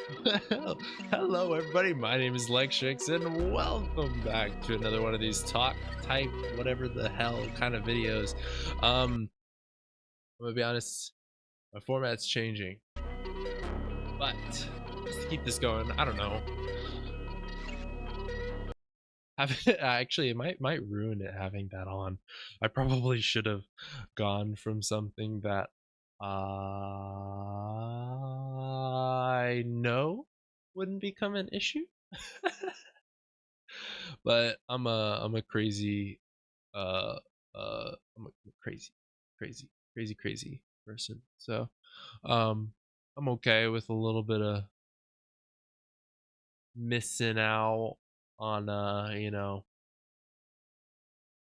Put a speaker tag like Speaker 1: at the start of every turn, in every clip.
Speaker 1: Well, hello everybody, my name is Lextrix and welcome back to another one of these talk type whatever the hell kind of videos. I'm gonna be honest, my format's changing, but just to keep this going, I don't know. Actually, it might ruin it having that on. I probably should have gone from something that I know wouldn't become an issue. But I'm a crazy uh I'm a crazy person. So um I'm okay with a little bit of missing out on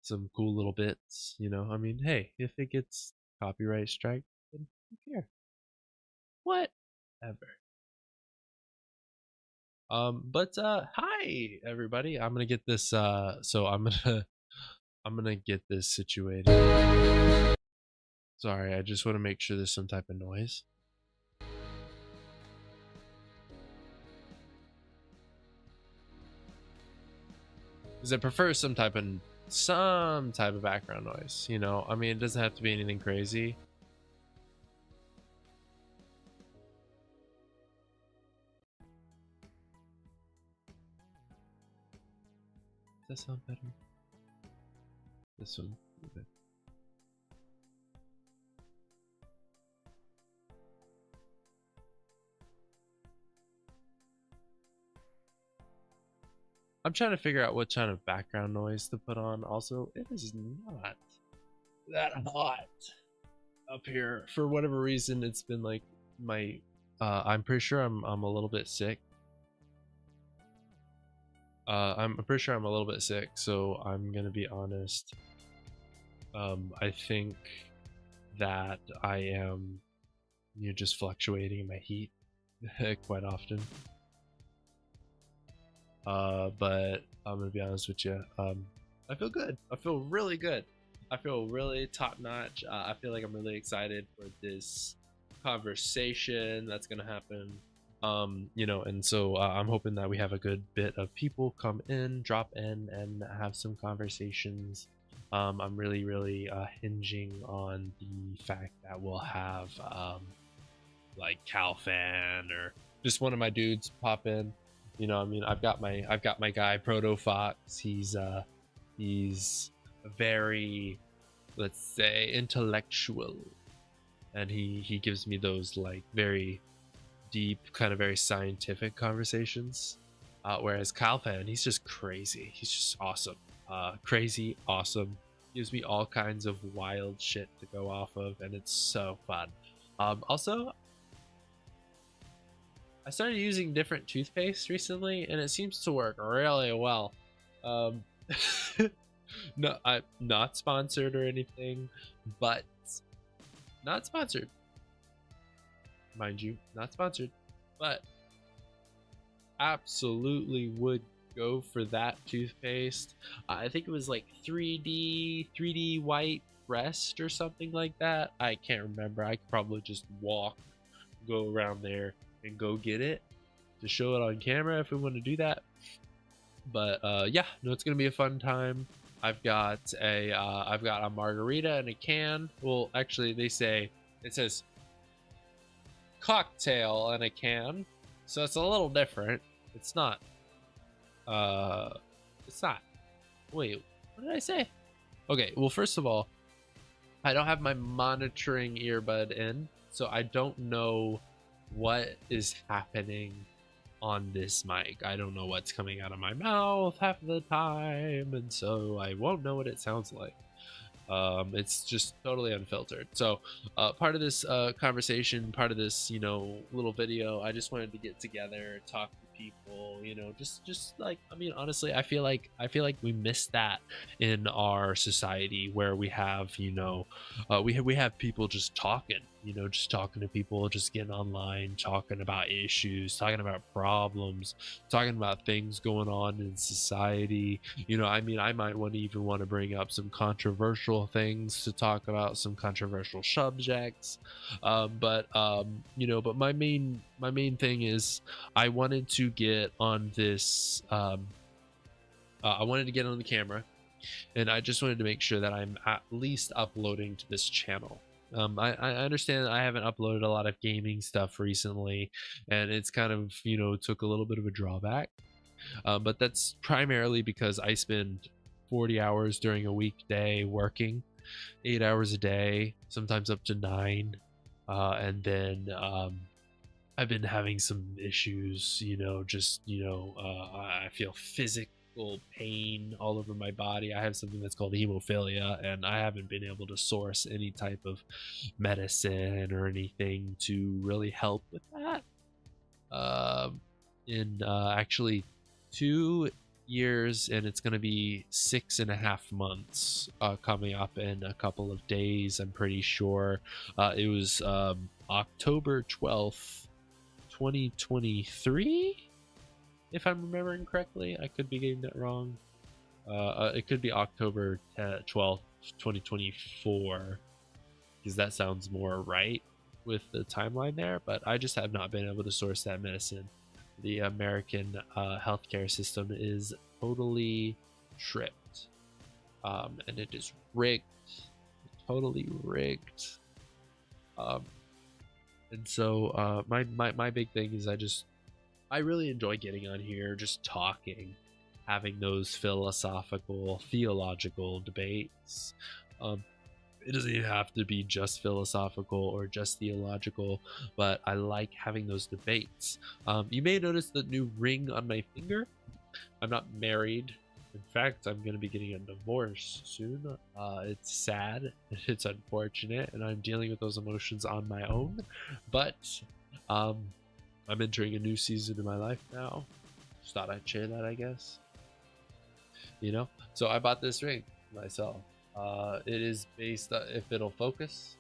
Speaker 1: some cool little bits, I mean, hey, if it gets copyright strike, then who cares? Whatever. But hi everybody. I'm gonna get this so I'm gonna get this situated. Sorry, I just want to make sure there's some type of noise. Because I prefer some type of background noise, I mean, it doesn't have to be anything crazy. Does that sound better? This one. Okay. I'm trying to figure out what kind of background noise to put on. Also, it is not that hot up here for whatever reason. It's been like my I'm pretty sure I'm a little bit sick. I'm pretty sure I'm a little bit sick, so I'm gonna be honest. I think that I am just fluctuating in my heat quite often. But I'm gonna be honest with you. I feel good. I feel really good. I feel really top notch. I feel like I'm really excited for this conversation that's gonna happen. And so I'm hoping that we have a good bit of people come in, drop in, and have some conversations. I'm really hinging on the fact that we'll have like Calfan or just one of my dudes pop in. I mean, I've got my guy Proto Fox. He's very, let's say, intellectual, and he gives me those like very deep, kind of very scientific conversations. Whereas Calfan, he's just crazy. He's just awesome. Crazy, awesome. Gives me all kinds of wild shit to go off of, and it's so fun. Also, I started using different toothpaste recently, and it seems to work really well. Um, no, I'm not sponsored or anything, but not sponsored, mind you, not sponsored, but absolutely would go for that toothpaste. I think it was like 3D white rest or something like that. I can't remember. I could probably just go around there and go get it to show it on camera if we want to do that. But yeah, no, it's gonna be a fun time. I've got a margarita in a can. Well, actually, it says cocktail in a can, so it's a little different. It's not. It's not. Wait, what did I say? Okay, well, first of all, I don't have my monitoring earbud in, so I don't know what is happening on this mic. I don't know what's coming out of my mouth half of the time, and so I won't know what it sounds like. It's just totally unfiltered. So part of this conversation, part of this little video, I just wanted to get together, talk to people, just like, I mean, honestly, I feel like we miss that in our society, where we have we have people just talking you know, just talking to people, just getting online, talking about issues, talking about problems, talking about things going on in society. You know, I mean, I might want to even want to bring up some controversial things to talk about, some controversial subjects. You know, but my main thing is I wanted to get on this. I wanted to get on the camera, and I just wanted to make sure that I'm at least uploading to this channel. I understand I haven't uploaded a lot of gaming stuff recently, and it's kind of, you know, took a little bit of a drawback. But that's primarily because I spend 40 hours during a weekday working, 8 hours a day, sometimes up to nine. And then I've been having some issues, you know, just, you know, I feel physical pain all over my body. I have something that's called hemophilia, and I haven't been able to source any type of medicine or anything to really help with that. In actually 2 years, and it's going to be 6.5 months coming up in a couple of days, I'm pretty sure. It was October 12th, 2023, if I'm remembering correctly. I could be getting that wrong. It could be October 12th, 2024, because that sounds more right with the timeline there, but I just have not been able to source that medicine. The American healthcare system is totally tripped, and it is rigged, totally rigged. And so my big thing is I really enjoy getting on here, just talking, having those philosophical, theological debates. It doesn't even have to be just philosophical or just theological, but I like having those debates. You may notice the new ring on my finger. I'm not married. In fact, I'm going to be getting a divorce soon. It's sad, it's unfortunate, and I'm dealing with those emotions on my own. But I'm entering a new season in my life now. Just thought I'd share that, I guess. You know? So I bought this ring myself. It is based if it'll focus.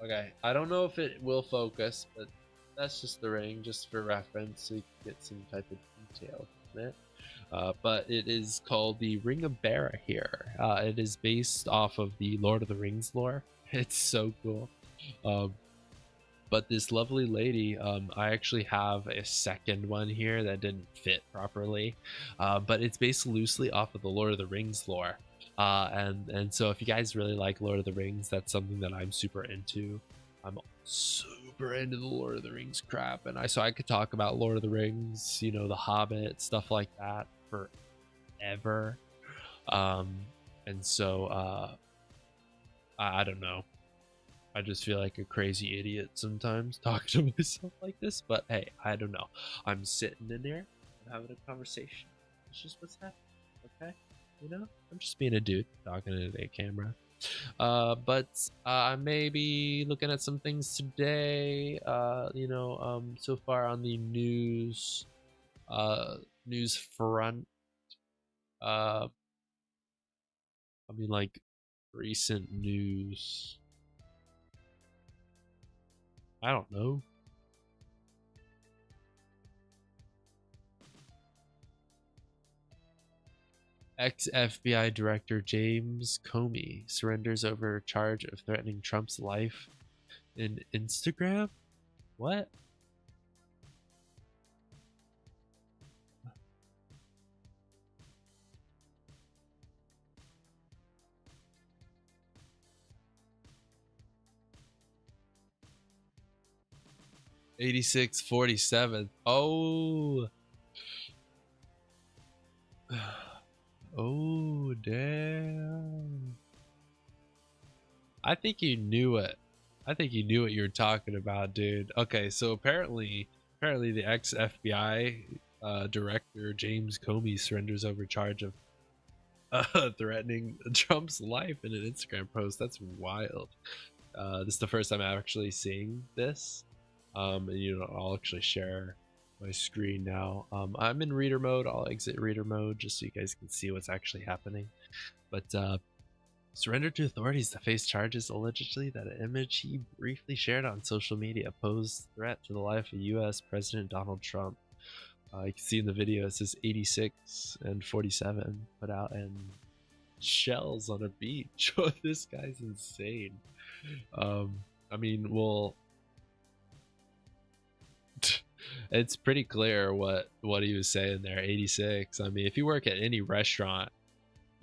Speaker 1: Okay, I don't know if it will focus, but that's just the ring, just for reference, so you can get some type of detail from it. But it is called the Ring of Barahir. It is based off of the Lord of the Rings lore. It's so cool. But this lovely lady, I actually have a second one here that didn't fit properly, but it's based loosely off of the Lord of the Rings lore. And so if you guys really like Lord of the Rings, that's something that I'm super into. I'm super into the Lord of the Rings crap, and I could talk about Lord of the Rings, you know, The Hobbit, stuff like that forever. And so I don't know. I just feel like a crazy idiot sometimes talking to myself like this, but hey, I don't know. I'm sitting in there, I'm having a conversation. It's just what's happening, okay? You know, I'm just being a dude talking into a camera. But I may be looking at some things today. You know, so far on the news front. I mean, like recent news. I don't know. Ex-FBI Director James Comey surrenders over charge of threatening Trump's life in Instagram? What? $86.47. Oh. Oh, damn. I think you knew it. I think you knew what you were talking about, dude. Okay, so apparently the ex-FBI director James Comey surrenders over charge of threatening Trump's life in an Instagram post. That's wild. This is the first time I'm actually seeing this. And, you know, I'll actually share my screen now. I'm in reader mode. I'll exit reader mode just so you guys can see what's actually happening. But Surrendered to authorities to face charges allegedly that an image he briefly shared on social media posed threat to the life of U.S. President Donald Trump. You can see in the video it says 86 and 47 put out in shells on a beach. Oh, this guy's insane. I mean, well, it's pretty clear what he was saying there. 86. I mean, if you work at any restaurant,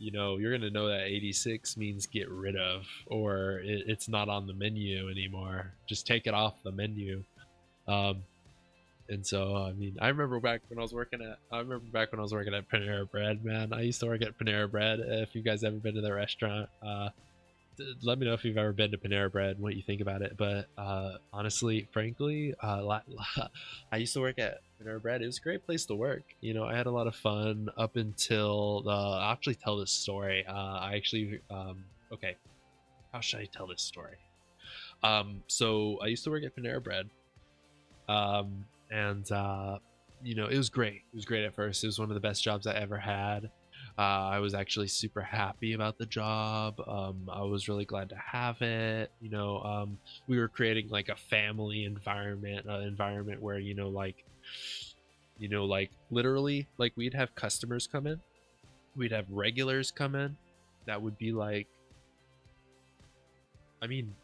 Speaker 1: you know you're gonna know that 86 means get rid of, or it's not on the menu anymore. Just take it off the menu. Um, and so I mean, I remember back when I was working at Panera Bread. Man, I used to work at Panera Bread. If you guys ever been to the restaurant, let me know if you've ever been to Panera Bread and what you think about it. But honestly, frankly, I used to work at Panera Bread. It was a great place to work. You know, I had a lot of fun up until I'll actually tell this story. Okay, how should I tell this story? So I used to work at Panera Bread, and you know, it was great. It was great at first. It was one of the best jobs I ever had. I was actually super happy about the job. I was really glad to have it. You know, we were creating like a family environment, where like literally, like we'd have customers come in, we'd have regulars come in. That would be like, I mean,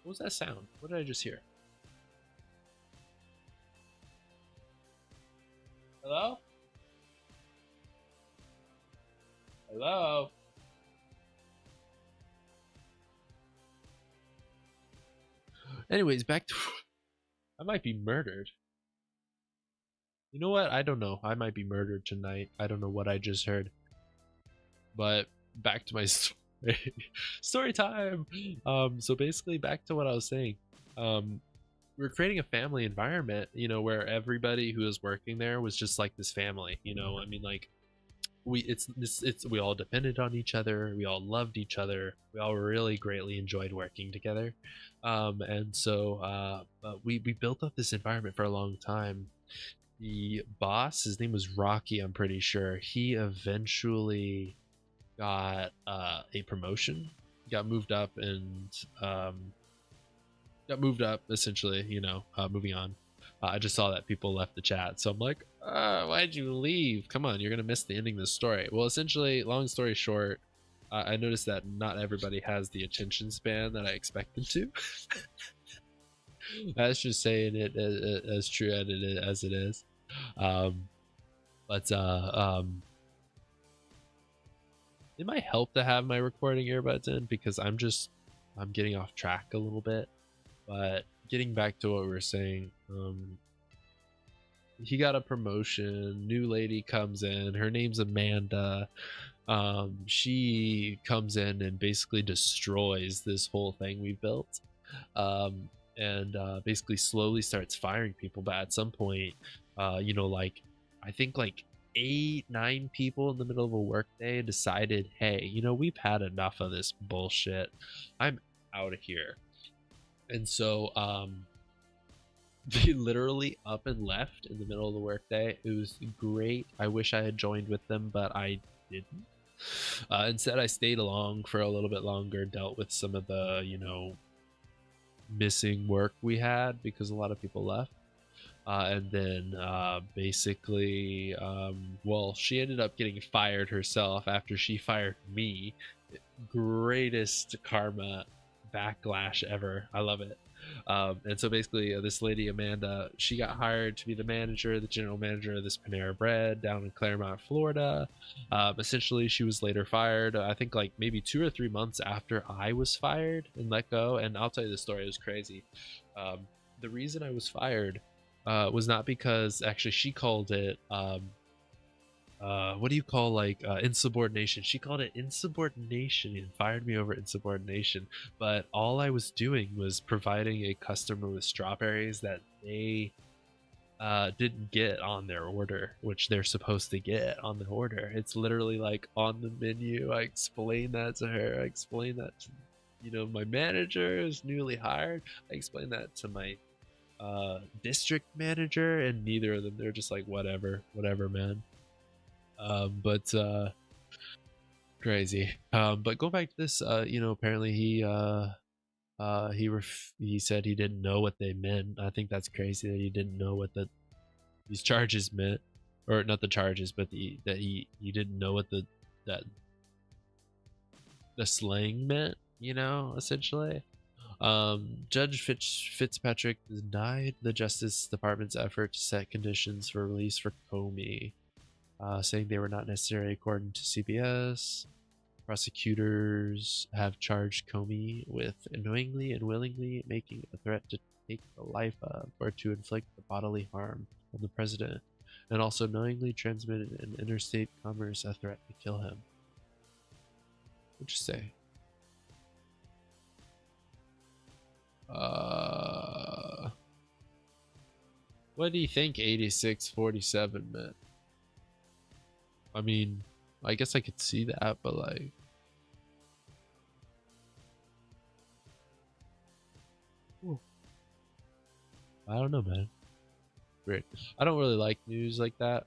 Speaker 1: what was that sound? What did I just hear? Hello? Hello? Anyways, back to I might be murdered. You know what? I don't know. I might be murdered tonight. I don't know what I just heard. But back to my story. Story time. So basically back to what I was saying. We're creating a family environment, you know, where everybody who was working there was just like this family, you know. I mean, like we all depended on each other, we all loved each other, we all really greatly enjoyed working together. And so we built up this environment for a long time. The boss, his name was Rocky, I'm pretty sure, he eventually got a promotion, got moved up, and essentially, you know, moving on. I just saw that people left the chat, so I'm like, why'd you leave? Come on, you're gonna miss the ending of the story. Well, essentially, long story short, I noticed that not everybody has the attention span that I expected to. That's just saying it as true as it is. But it might help to have my recording earbuds in, because I'm getting off track a little bit. But getting back to what we were saying, he got a promotion, new lady comes in, her name's Amanda. She comes in and basically destroys this whole thing we built, and basically slowly starts firing people. But at some point, you know, like I think like 8-9 people in the middle of a workday decided, hey, you know, we've had enough of this bullshit, I'm out of here. And so they literally up and left in the middle of the workday. It was great. I wish I had joined with them, but I didn't. Instead, I stayed along for a little bit longer, dealt with some of the, you know, missing work we had because a lot of people left. And then basically, well, she ended up getting fired herself after she fired me. Greatest karma backlash ever. I love it. And so basically, this lady Amanda, she got hired to be the general manager of this Panera Bread down in Claremont, Florida. Essentially, she was later fired, I think like maybe 2 or 3 months after I was fired and let go. And I'll tell you the story, it was crazy. The reason I was fired was not because, actually she called it what do you call like insubordination. She called it insubordination and fired me over insubordination. But all I was doing was providing a customer with strawberries that they didn't get on their order, which they're supposed to get on the order. It's literally like on the menu. I explained that to her. I explained that to, you know, my manager is newly hired. I explained that to my district manager, and neither of them, they're just like, whatever man. But Crazy. But going back to this, apparently he said he didn't know what they meant. I think that's crazy that he didn't know what these charges meant, or not the charges, but that he didn't know what that the slang meant. Essentially. Judge Fitzpatrick denied the Justice Department's effort to set conditions for release for Comey, saying they were not necessary according to CBS. Prosecutors have charged Comey with knowingly and willingly making a threat to take the life of or to inflict the bodily harm on the president, and also knowingly transmitted in interstate commerce a threat to kill him. What'd you say? What do you think 8647 meant? I mean, I guess I could see that, but like, I don't know, man. Weird. I don't really like news like that.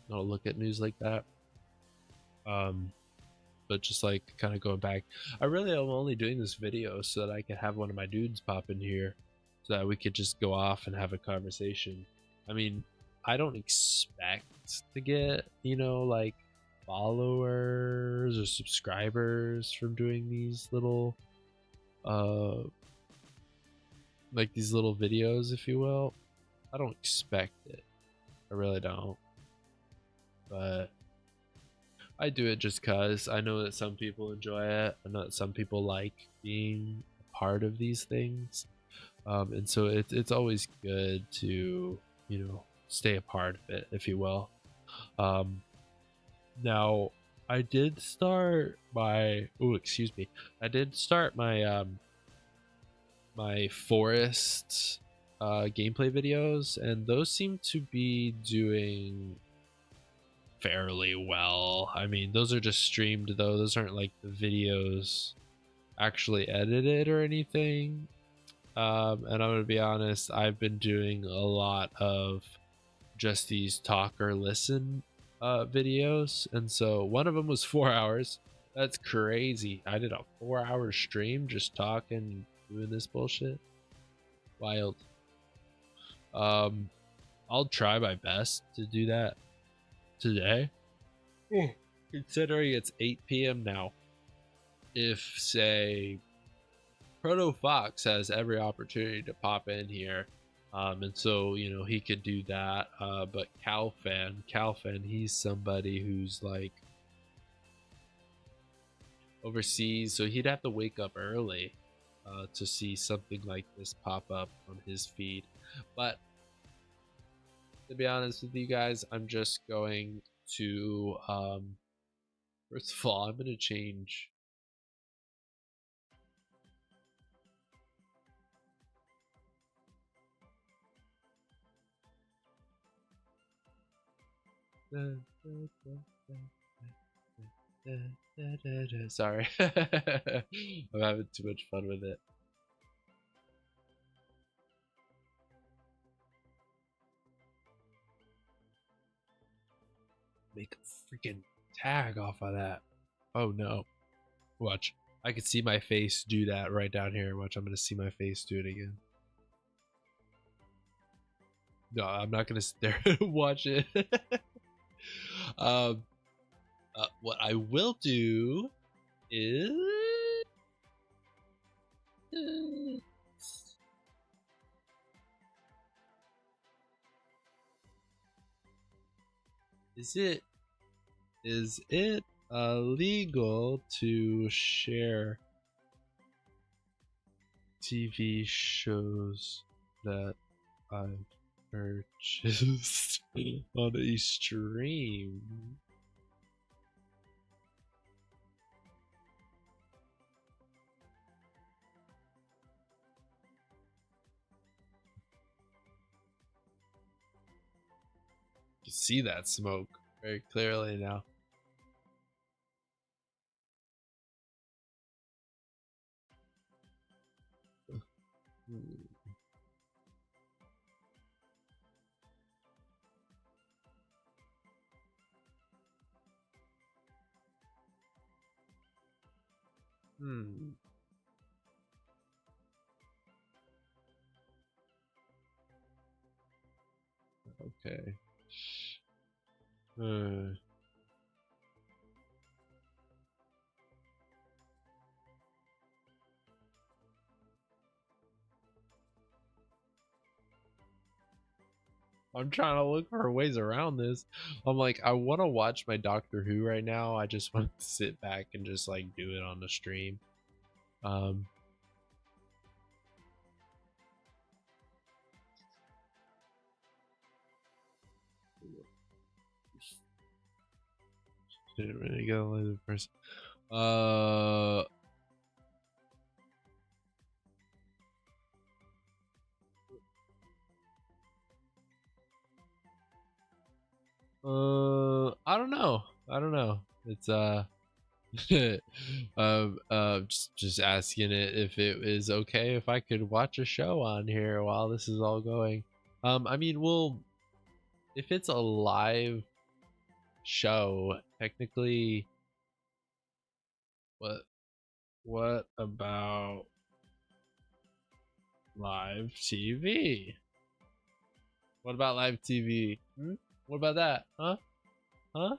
Speaker 1: I don't look at news like that. But just like kind of going back, I really am only doing this video so that I can have one of my dudes pop in here, so that we could just go off and have a conversation. I mean, I don't expect to get like followers or subscribers from doing these little like these little videos, if you will. I don't expect it. I really don't. But I do it just cause I know that some people enjoy it. I know that some people like being a part of these things. And so it's always good to, stay a part of it, if you will. Now I did start my I did start my my forest gameplay videos, and those seem to be doing fairly well. I mean, those are just streamed though. Those aren't like the videos actually edited or anything. And I'm gonna be honest, I've been doing a lot of just these talk or listen videos, and so one of them was 4 hours. That's crazy. I did a 4-hour stream just talking, doing this bullshit. Wild. I'll try my best to do that today. Considering it's 8 p.m. now. If, say, Proto Fox has every opportunity to pop in here, and so he could do that. But Calfan, he's somebody who's like overseas, so he'd have to wake up early to see something like this pop up on his feed. But to be honest with you guys, I'm just going to first of all, I'm going to change sorry. I'm having too much fun with it. Make a freaking tag off of that. Oh no. Watch. I could see my face do that right down here. Watch, I'm gonna see my face do it again. No, I'm not gonna sit there and watch it. What I will do is is it illegal to share TV shows that I've purchased on a stream? You see that smoke very clearly now. Hmm. Okay. Uh, I'm trying to look for ways around this. I'm like, I want to watch my Doctor Who right now. I just want to sit back and just like do it on the stream. Um, didn't really go like the first. Uh, I don't know. I don't know. It's just asking it if it is okay if I could watch a show on here while this is all going. I mean, well, if it's a live show, technically, what what about live TV? What about live TV? Hmm? What about that? Huh? Huh?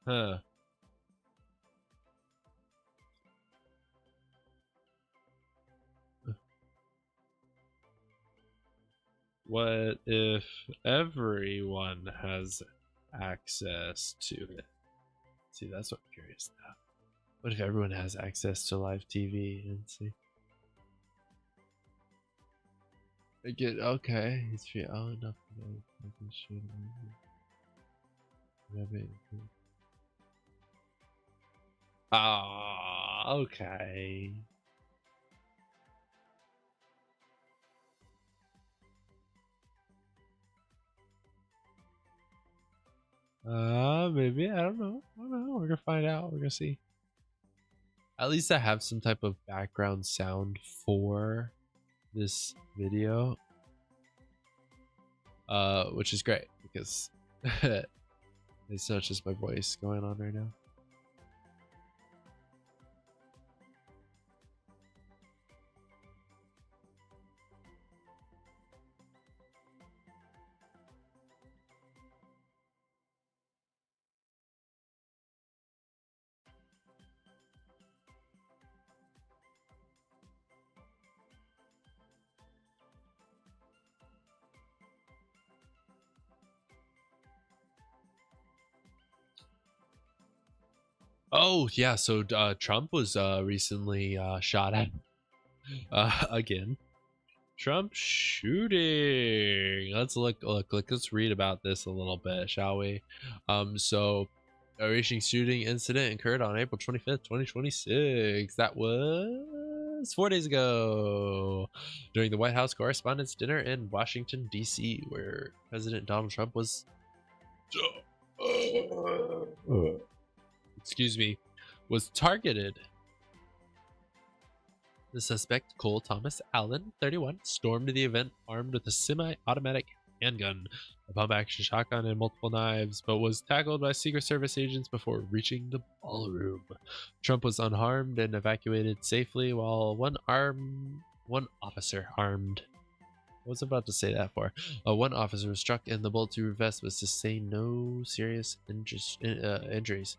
Speaker 1: Huh? What if everyone has access to it? See, that's what I'm curious now. What if everyone has access to live TV and see? I get okay. It's free. Oh, enough. Ah, okay. Maybe I don't know. I don't know. We're gonna find out. We're gonna see. At least I have some type of background sound for this video, which is great because it's not just my voice going on right now. Oh yeah, so Trump was recently shot at again. Trump shooting. Let's read about this a little bit, shall we? So a recent shooting incident occurred on April 25th, 2026. That was 4 days ago during the White House Correspondents' Dinner in Washington, D.C., where President Donald Trump was excuse me, was targeted. The suspect, Cole Thomas Allen, 31, stormed the event armed with a semi-automatic handgun, a pump-action shotgun, and multiple knives, but was tackled by Secret Service agents before reaching the ballroom. Trump was unharmed and evacuated safely, while one officer armed. I was about to say that for. One officer was struck in the bulletproof vest but sustained no serious injuries.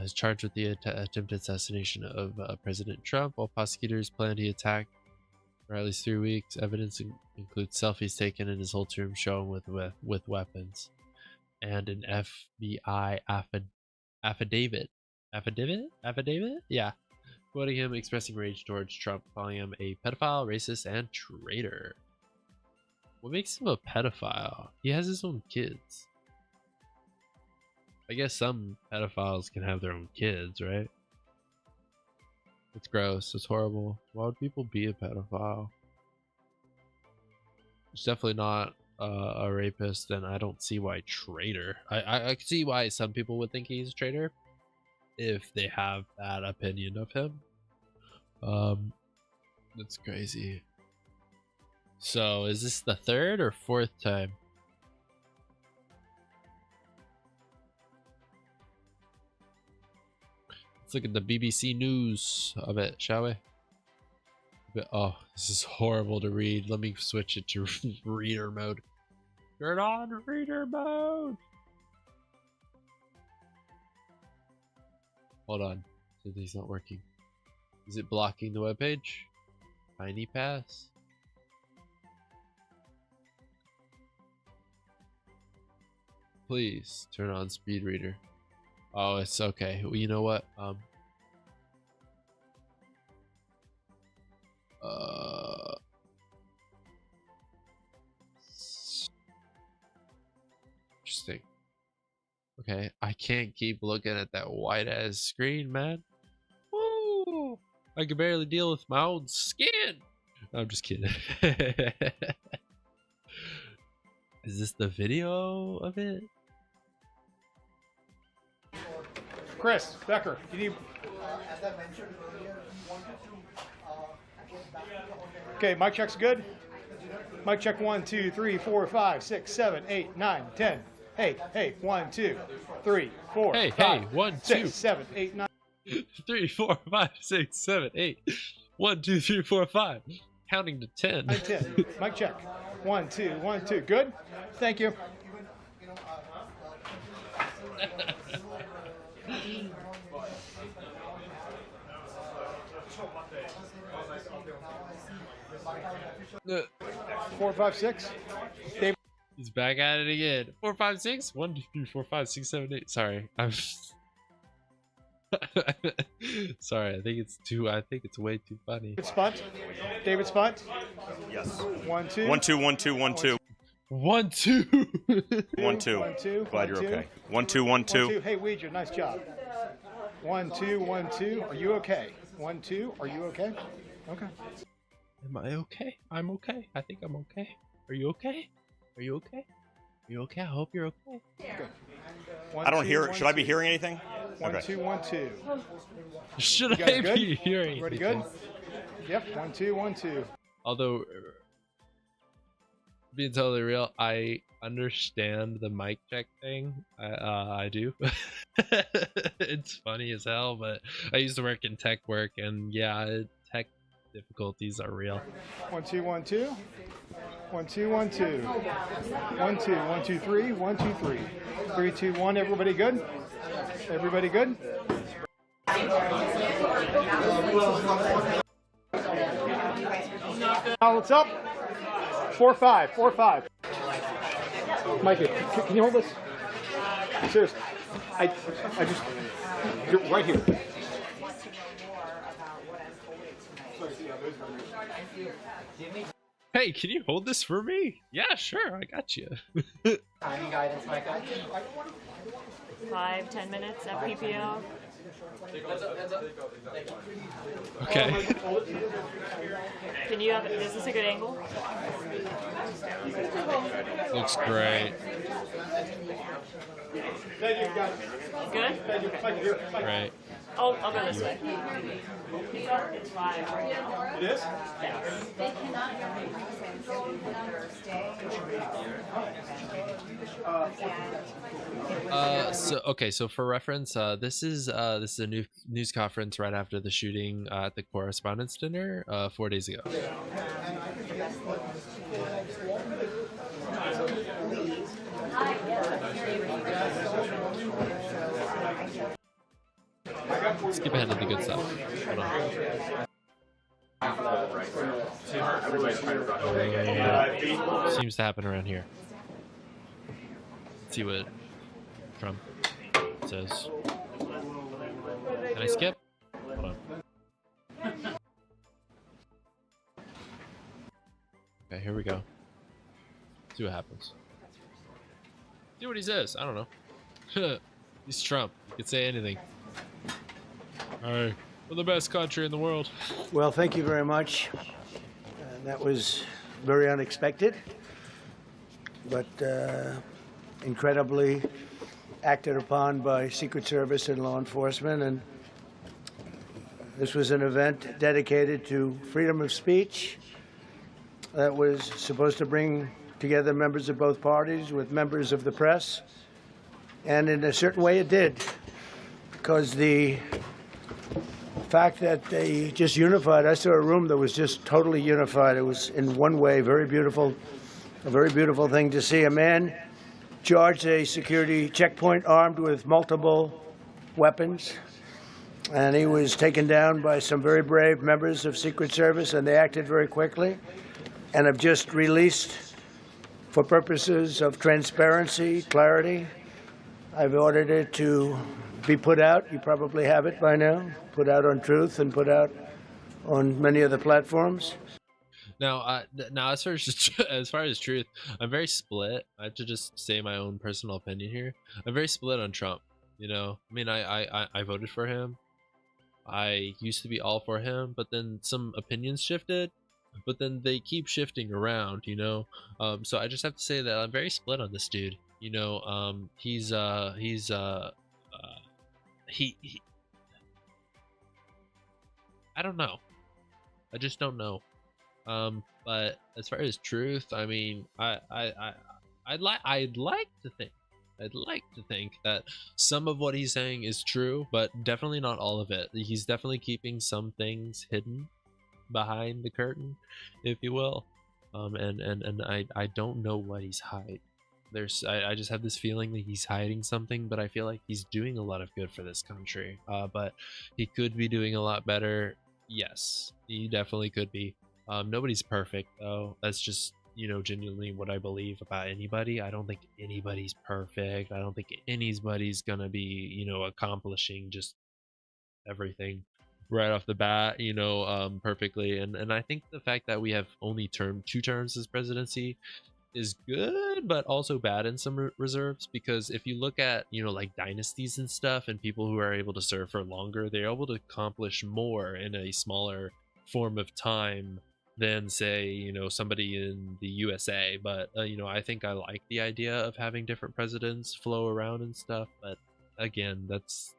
Speaker 1: Is charged with the attempted assassination of President Trump, while prosecutors plan the attack for at least 3 weeks. Evidence includes selfies taken in his hotel room showing with weapons, and an FBI affidavit. Affidavit? Yeah, quoting him expressing rage towards Trump, calling him a pedophile, racist, and traitor. What makes him a pedophile? He has his own kids. I guess some pedophiles can have their own kids, right? It's gross. It's horrible. Why would people be a pedophile? It's definitely not a rapist. Then I don't see why traitor. I can see why some people would think he's a traitor if they have that opinion of him. That's crazy. So is this the third or fourth time? Let's look at the BBC News of it, shall we? Oh, this is horrible to read. Let me switch it to reader mode. Turn on reader mode. Hold on. Something's not working. Is it blocking the webpage? Tiny pass. Please turn on speed reader. Oh, it's okay. Well, you know what? Interesting. Okay, I can't keep looking at that white ass screen, man. Woo! I can barely deal with my own skin. I'm just kidding. Is this the video of it?
Speaker 2: Chris Becker, you need. Okay, mic check's good. Mic check 1, 2, 3, 4, 5, 6, 7, 8, 9, 10. Hey, 1, 2, 3, 4,
Speaker 1: Hey,
Speaker 2: 5,
Speaker 1: 1, 2,
Speaker 2: 6, 7, 8, 9.
Speaker 1: 3, 4, 5, 6, 7, 8. 1, 2, 3, 4, 5. Counting to 10.
Speaker 2: 10. Mic check. 1, 2, 1, 2. Good. Thank you.
Speaker 1: Uh,
Speaker 2: 4, 5, 6. Dave.
Speaker 1: He's back at it again. 4, 5, 6. 1, 2, 3, 4, 5, 6, 7, 8. Sorry, I'm. Sorry, I think it's way too funny.
Speaker 2: Spunt. David Spunt.
Speaker 3: Yes.
Speaker 2: 1, 2.
Speaker 3: 1, 2, 1, 2, 1, 2.
Speaker 1: 1, 2.
Speaker 3: 1, 2.
Speaker 2: 1, 2.
Speaker 3: Glad you're okay. 1, 2, 1, 2.
Speaker 2: Hey, Ouija, nice job. 1, 2, 1, 2. Are you okay? 1, 2. Are you okay? Okay.
Speaker 1: Am I okay? I'm okay. I think I'm okay. Are you okay? Are you okay? Are you okay? I hope you're okay.
Speaker 2: Okay.
Speaker 3: I don't hear. Should I be hearing anything?
Speaker 2: 1, 2, 1, 2.
Speaker 1: Should
Speaker 2: You guys
Speaker 1: I
Speaker 2: good?
Speaker 1: be hearing?
Speaker 2: Ready?
Speaker 1: anything?
Speaker 2: Good. Yep. 1, 2, 1, 2.
Speaker 1: Although, being totally real, I understand the mic check thing. I do. It's funny as hell, but I used to work in tech work, and yeah, tech difficulties are real.
Speaker 2: 1, 2, 1, 2. 1, 2, 1, 2. 1, 2, 1, 2, 3. 1, 2, 3. 3, 2, 1. Everybody good? Everybody good? Now what's up? 4, 5. 4, 5. Mikey, can you hold this? Seriously, I just, you're right here.
Speaker 1: Hey, can you hold this for me? Yeah, sure, I got you.
Speaker 4: Timing guidance, Micah.
Speaker 5: 5-10 minutes at PPO.
Speaker 1: Okay.
Speaker 5: Can you have? Is this a good angle?
Speaker 1: Looks great.
Speaker 5: Good.
Speaker 1: Right.
Speaker 5: Oh, I'll go this way. It's 5 right now.
Speaker 2: It is?
Speaker 1: So for reference, this is a new news conference right after the shooting at the Correspondents' Dinner 4 days ago. Skip ahead to the good stuff. Hold on. Seems to happen around here. Let's see what Trump says. Can I skip? Hold on. Okay, here we go. See what happens. See what he says. I don't know. He's Trump. He could say anything. Alright, we're the best country in the world.
Speaker 6: Well, thank you very much. That was very unexpected, but incredibly acted upon by Secret Service and law enforcement. And this was an event dedicated to freedom of speech that was supposed to bring together members of both parties with members of the press. And in a certain way it did, because the fact that they just unified. I saw a room that was just totally unified. It was in one way, very beautiful, a very beautiful thing to see. A man charged a security checkpoint armed with multiple weapons, and he was taken down by some very brave members of Secret Service, and they acted very quickly and have just released, for purposes of transparency, clarity, I've ordered it to be put out. You probably have it by now. Put out on Truth and put out on many of the platforms.
Speaker 1: Now, as far as truth, I'm very split. I have to just say my own personal opinion here. I'm very split on Trump. You know, I mean, I voted for him. I used to be all for him, but then some opinions shifted. But then they keep shifting around. You know, so I just have to say that I'm very split on this dude. You know, he I don't know. I just don't know. But as far as truth, I mean, I'd like to think that some of what he's saying is true, but definitely not all of it. He's definitely keeping some things hidden behind the curtain, if you will. And I don't know what he's hiding. I just have this feeling that he's hiding something, but I feel like he's doing a lot of good for this country. But he could be doing a lot better. Yes, he definitely could be. Nobody's perfect though. That's just, you know, genuinely what I believe about anybody. I don't think anybody's perfect. I don't think anybody's gonna be, you know, accomplishing just everything right off the bat, you know, perfectly. And I think the fact that we have only two terms as presidency is good, but also bad in some reserves, because if you look at, you know, like dynasties and stuff, and people who are able to serve for longer, they're able to accomplish more in a smaller form of time than, say, you know, somebody in the USA. But you know, I think I like the idea of having different presidents flow around and stuff, but again, that's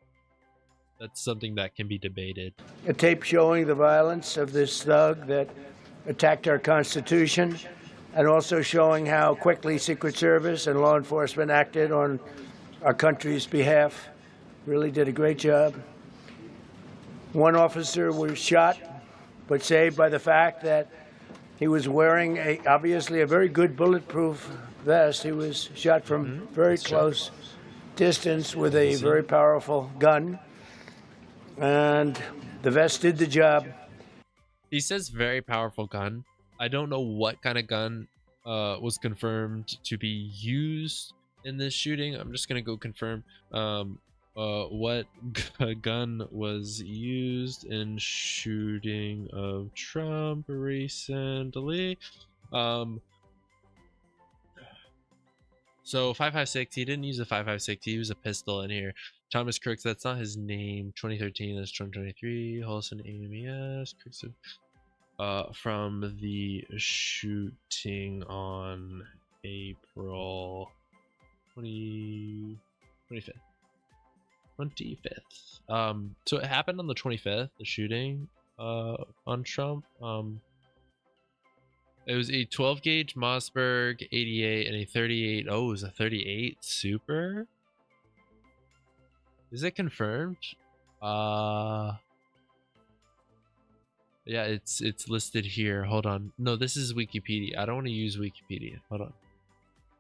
Speaker 1: something that can be debated.
Speaker 6: A tape showing the violence of this thug that attacked our Constitution, and also showing how quickly Secret Service and law enforcement acted on our country's behalf. Really did a great job. One officer was shot, but saved by the fact that he was wearing obviously a very good bulletproof vest. He was shot from very close distance with a very powerful gun, and the vest did the job.
Speaker 1: He says very powerful gun. I don't know what kind of gun was confirmed to be used in this shooting. I'm just gonna go confirm what gun was used in shooting of Trump recently. So 5.56, he didn't use a 5.56, he used a pistol in here. Thomas Crooks, that's not his name. 2013, that's 2023. Holson AMES, Crooks, from the shooting on April 25th. So it happened on the 25th, the shooting on Trump. It was a 12 gauge Mossberg 88 and a 38. Oh, it was a 38 Super. Is it confirmed? Yeah, it's listed here. Hold on. No, this is Wikipedia. I don't want to use Wikipedia. Hold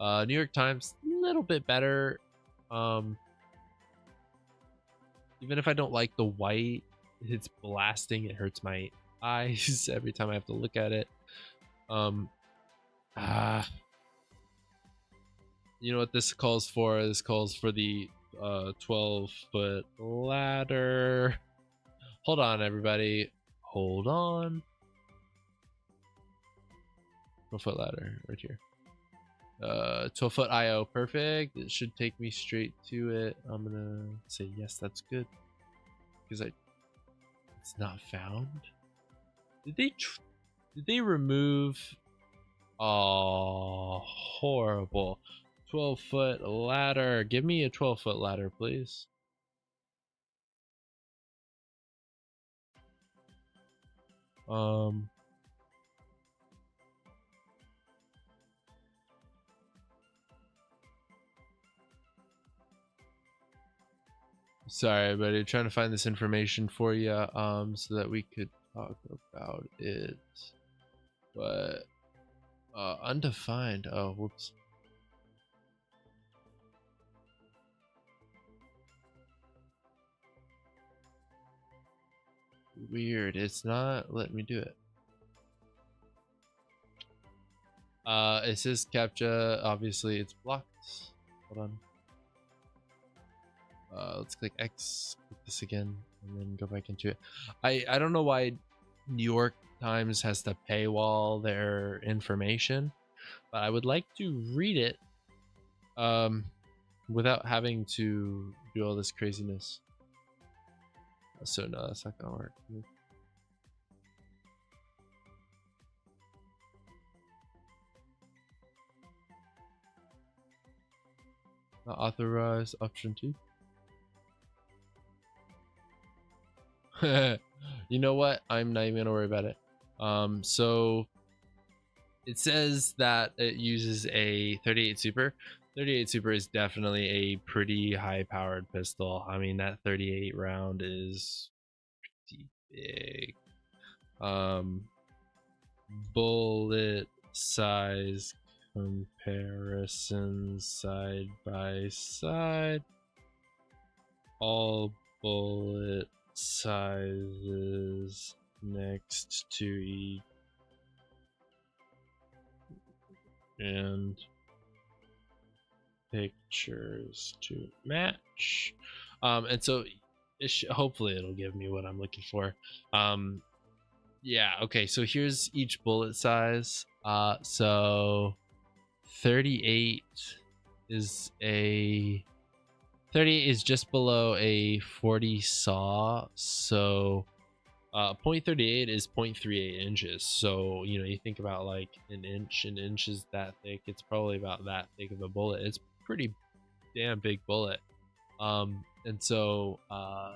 Speaker 1: on. New York Times, a little bit better. Even if I don't like the white, it's blasting. It hurts my eyes every time I have to look at it. You know what this calls for? This calls for the 12-foot ladder. Hold on, everybody. Hold on. 12-foot ladder right here. 12-foot IO, perfect. It should take me straight to it. I'm gonna say yes, that's good, because it's not found. Did they remove? Oh, horrible. 12-foot ladder. Give me a 12-foot ladder, please. Sorry, but I'm trying to find this information for you, so that we could talk about it. But undefined. Oh, whoops. Weird. It's not letting me do it. It says CAPTCHA. Obviously, it's blocked. Hold on. Let's click X. Click this again, and then go back into it. I don't know why New York Times has to paywall their information, but I would like to read it, without having to do all this craziness. So no, that's not gonna work. Not authorized, option 2. You know what? I'm not even gonna worry about it. So it says that it uses a 38 Super. 38 Super is definitely a pretty high-powered pistol. I mean, that 38 round is pretty big. Bullet size comparison side by side. All bullet sizes next to each and pictures to match. And so hopefully it'll give me what I'm looking for. Yeah, okay, so here's each bullet size. So 38 is just below a 40 saw. So .38 is 0.38 inches. So, you know, you think about like an inch is that thick. It's probably about that thick of a bullet. It's pretty damn big bullet. And so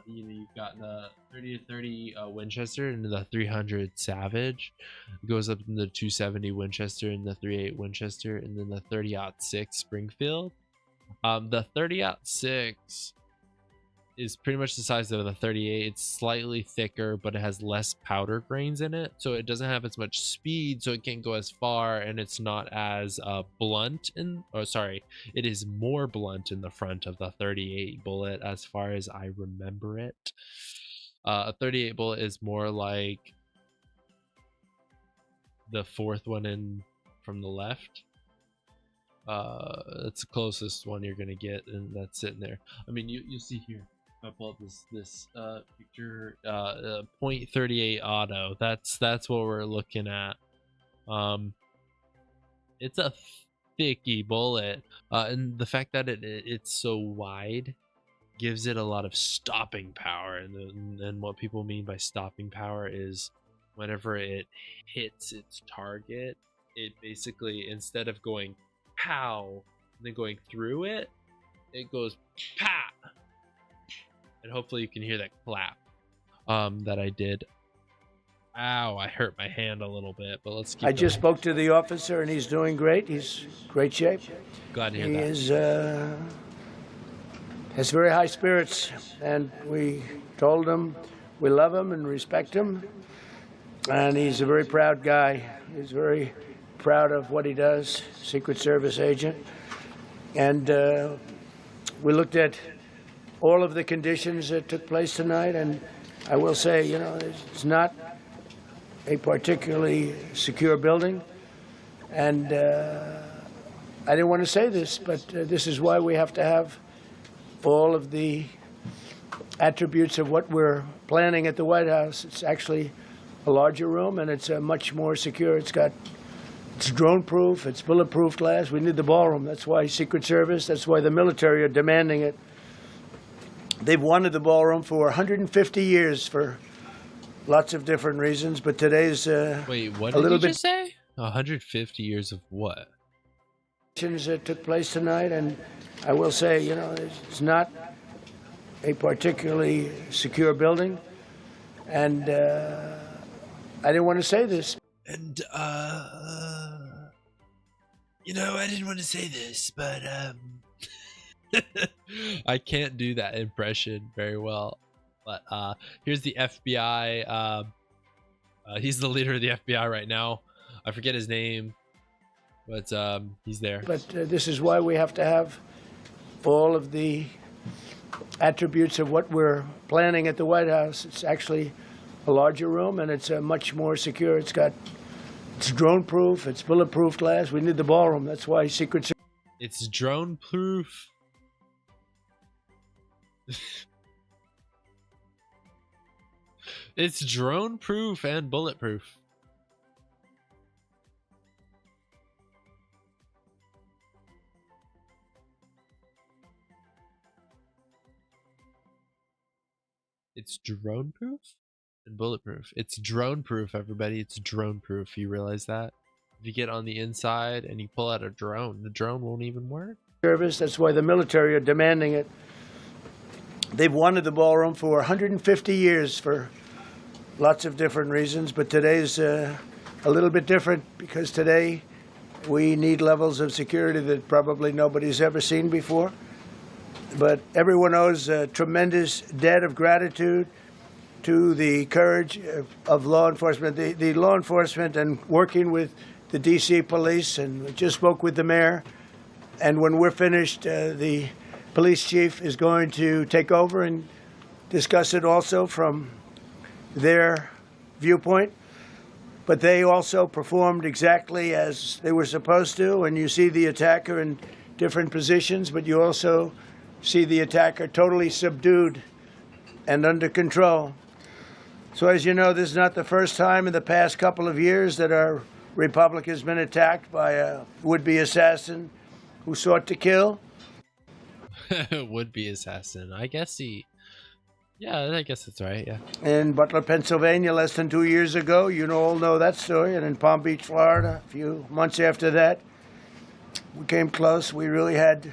Speaker 1: you know, you've got the 30-30 Winchester and the 300 Savage. It goes up in the 270 Winchester and the 38 Winchester, and then the 30-06 Springfield. The 30-06 is pretty much the size of the 38. It's slightly thicker, but it has less powder grains in it, so it doesn't have as much speed, so it can't go as far, and it's not as blunt it is more blunt in the front of the 38 bullet as far as I remember it. A 38 bullet is more like the fourth one in from the left. It's the closest one you're gonna get, and that's sitting there. I mean, you'll see here. I pull up this picture, .38 auto. That's what we're looking at. It's a thicky bullet, and the fact that it's so wide gives it a lot of stopping power. And what people mean by stopping power is whenever it hits its target, it basically, instead of going pow and then going through it, it goes pa. And hopefully you can hear that clap that I did. Ow, I hurt my hand a little bit, but let's keep going.
Speaker 6: Just spoke to the officer, and he's doing great. He's great shape.
Speaker 1: Glad to hear
Speaker 6: that. He has very high spirits, and we told him we love him and respect him. And he's a very proud guy. He's very proud of what he does, Secret Service agent. And we looked at all of the conditions that took place tonight, and I will say, you know, it's not a particularly secure building, and I didn't want to say this, but this is why we have to have all of the attributes of what we're planning at the White House. It's actually a larger room, and it's much more secure. It's drone-proof, it's bulletproof glass. We need the ballroom. That's why Secret Service, that's why the military are demanding it. They've wanted the ballroom for 150 years for lots of different reasons, but today's
Speaker 1: wait, what did you just say? 150 years of what?
Speaker 6: That took place tonight, and I will say, you know, it's not a particularly secure building, and I didn't want to say this.
Speaker 1: And you know, I didn't want to say this, but I can't do that impression very well. But here's the FBI. He's the leader of the FBI right now. I forget his name, but he's there.
Speaker 6: But this is why we have to have all of the attributes of what we're planning at the White House. It's actually a larger room, and it's much more secure. It's drone-proof. It's bulletproof glass. We need the ballroom. That's why Secret Service.
Speaker 1: It's drone-proof. It's drone-proof and bulletproof. It's drone-proof and bulletproof. It's drone-proof, everybody. It's drone-proof. You realize that? If you get on the inside and you pull out a drone, the drone won't even work.
Speaker 6: That's why the military are demanding it. They've wanted the ballroom for 150 years for lots of different reasons, but today's a little bit different because today we need levels of security that probably nobody's ever seen before. But everyone owes a tremendous debt of gratitude to the courage of law enforcement. The law enforcement and working with the D.C. police, and we just spoke with the mayor. And when we're finished, the police chief is going to take over and discuss it also from their viewpoint. But they also performed exactly as they were supposed to. And you see the attacker in different positions, but you also see the attacker totally subdued and under control. So as you know, this is not the first time in the past couple of years that our republic has been attacked by a would-be assassin who sought to kill.
Speaker 1: Would-be assassin. I guess yeah, I guess that's right, yeah.
Speaker 6: In Butler, Pennsylvania, less than 2 years ago, you all know that story. And in Palm Beach, Florida, a few months after that, we came close. We really had,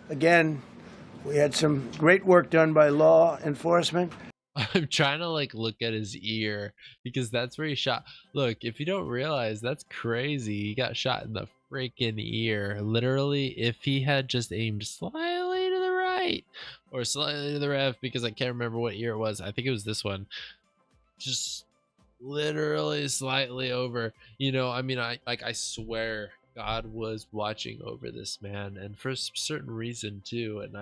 Speaker 6: again, we had some great work done by law enforcement.
Speaker 1: I'm trying to look at his ear because that's where he shot. Look, if you don't realize, that's crazy. He got shot in the freaking ear. Literally, if he had just aimed slightly to the right or slightly to the left, because I can't remember what ear it was. I think it was this one. Just literally slightly over. You know, I mean, I swear God was watching over this man, and for a certain reason too. And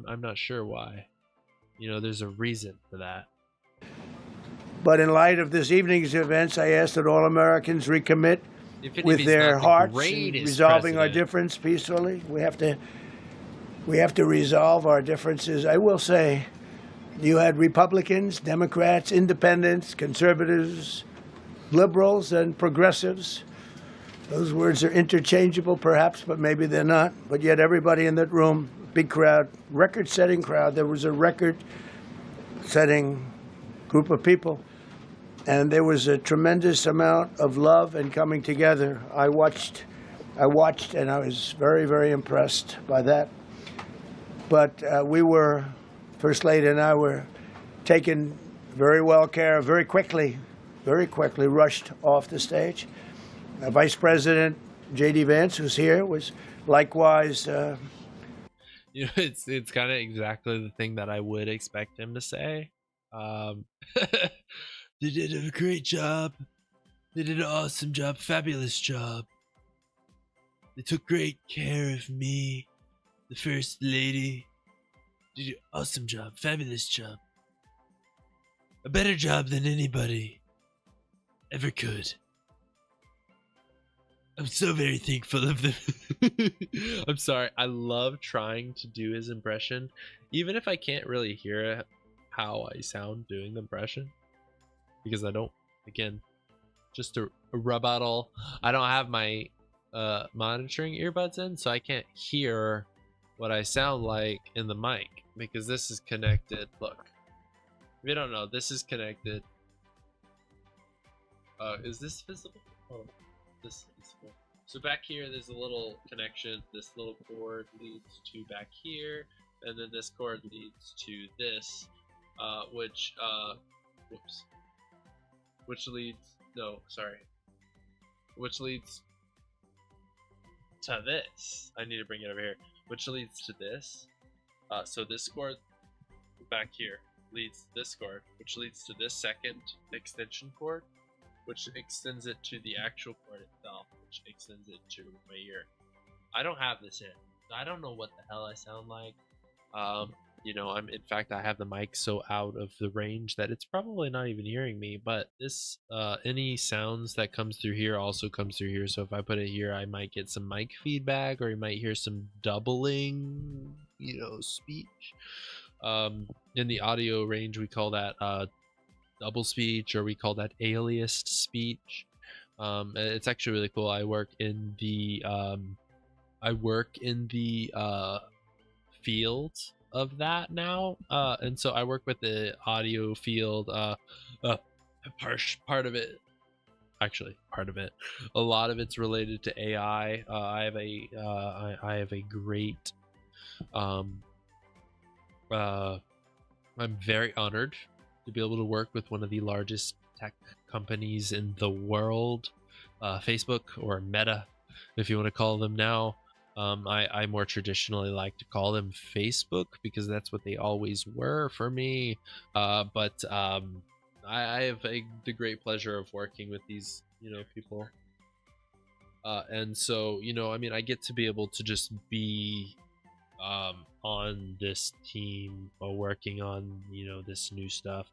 Speaker 1: I'm not sure why. You know, there's a reason for that.
Speaker 6: But in light of this evening's events, I ask that all Americans recommit with their hearts in resolving our difference peacefully. We have to resolve our differences. I will say, you had Republicans, Democrats, independents, conservatives, liberals, and progressives. Those words are interchangeable, perhaps, but maybe they're not. But yet everybody in that room, big crowd, record-setting crowd. There was a record-setting group of people, and there was a tremendous amount of love and coming together. I watched, and I was very, very impressed by that. But First Lady and I were taken very well care of, very quickly rushed off the stage. Vice President J.D. Vance, who's here, was likewise.
Speaker 1: You know, it's kind of exactly the thing that I would expect him to say. They did a great job. They did an awesome job, fabulous job. They took great care of me, the First Lady. They did an awesome job, fabulous job. A better job than anybody ever could. I'm so very thankful of them. I'm sorry. I love trying to do his impression, even if I can't really hear how I sound doing the impression, because I don't. Again, just a rebuttal. I don't have my monitoring earbuds in, so I can't hear what I sound like in the mic because this is connected. Look, if you don't know, this is connected. Is this visible? Oh. This is cool. So back here there's a little connection. This little cord leads to back here, and then this cord leads to this, which leads to this. I need to bring it over here. Which leads to this, So this cord back here leads to this cord, which leads to this second extension cord, which extends it to the actual cord itself, which extends it to my ear. I don't have this in. I don't know what the hell I sound like. You know, in fact, I have the mic so out of the range that it's probably not even hearing me, but this, any sounds that comes through here also comes through here. So if I put it here, I might get some mic feedback, or you might hear some doubling, you know, speech. In the audio range, we call that, double speech, or we call that aliased speech. It's actually really cool. I work in the, field of that now, and so I work with the audio field. Part of it, actually, part of it, a lot of it's related to AI. I have a great, I'm very honored to be able to work with one of the largest tech companies in the world, Facebook, or Meta, if you want to call them now. I more traditionally like to call them Facebook, because that's what they always were for me. But I have the great pleasure of working with these, you know, people. And so, you know, I mean, I get to be able to just be on this team, working on, you know, this new stuff.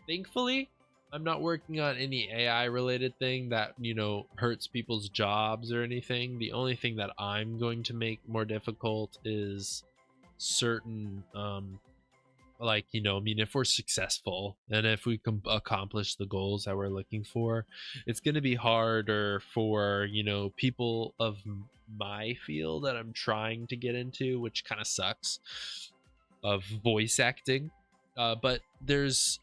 Speaker 1: Thankfully, I'm not working on any AI related thing that, you know, hurts people's jobs or anything. The only thing that I'm going to make more difficult is certain, like, you know, I mean, if we're successful and if we can accomplish the goals that we're looking for, it's going to be harder for, you know, people of my field that I'm trying to get into, which kind of sucks, of voice acting. But there's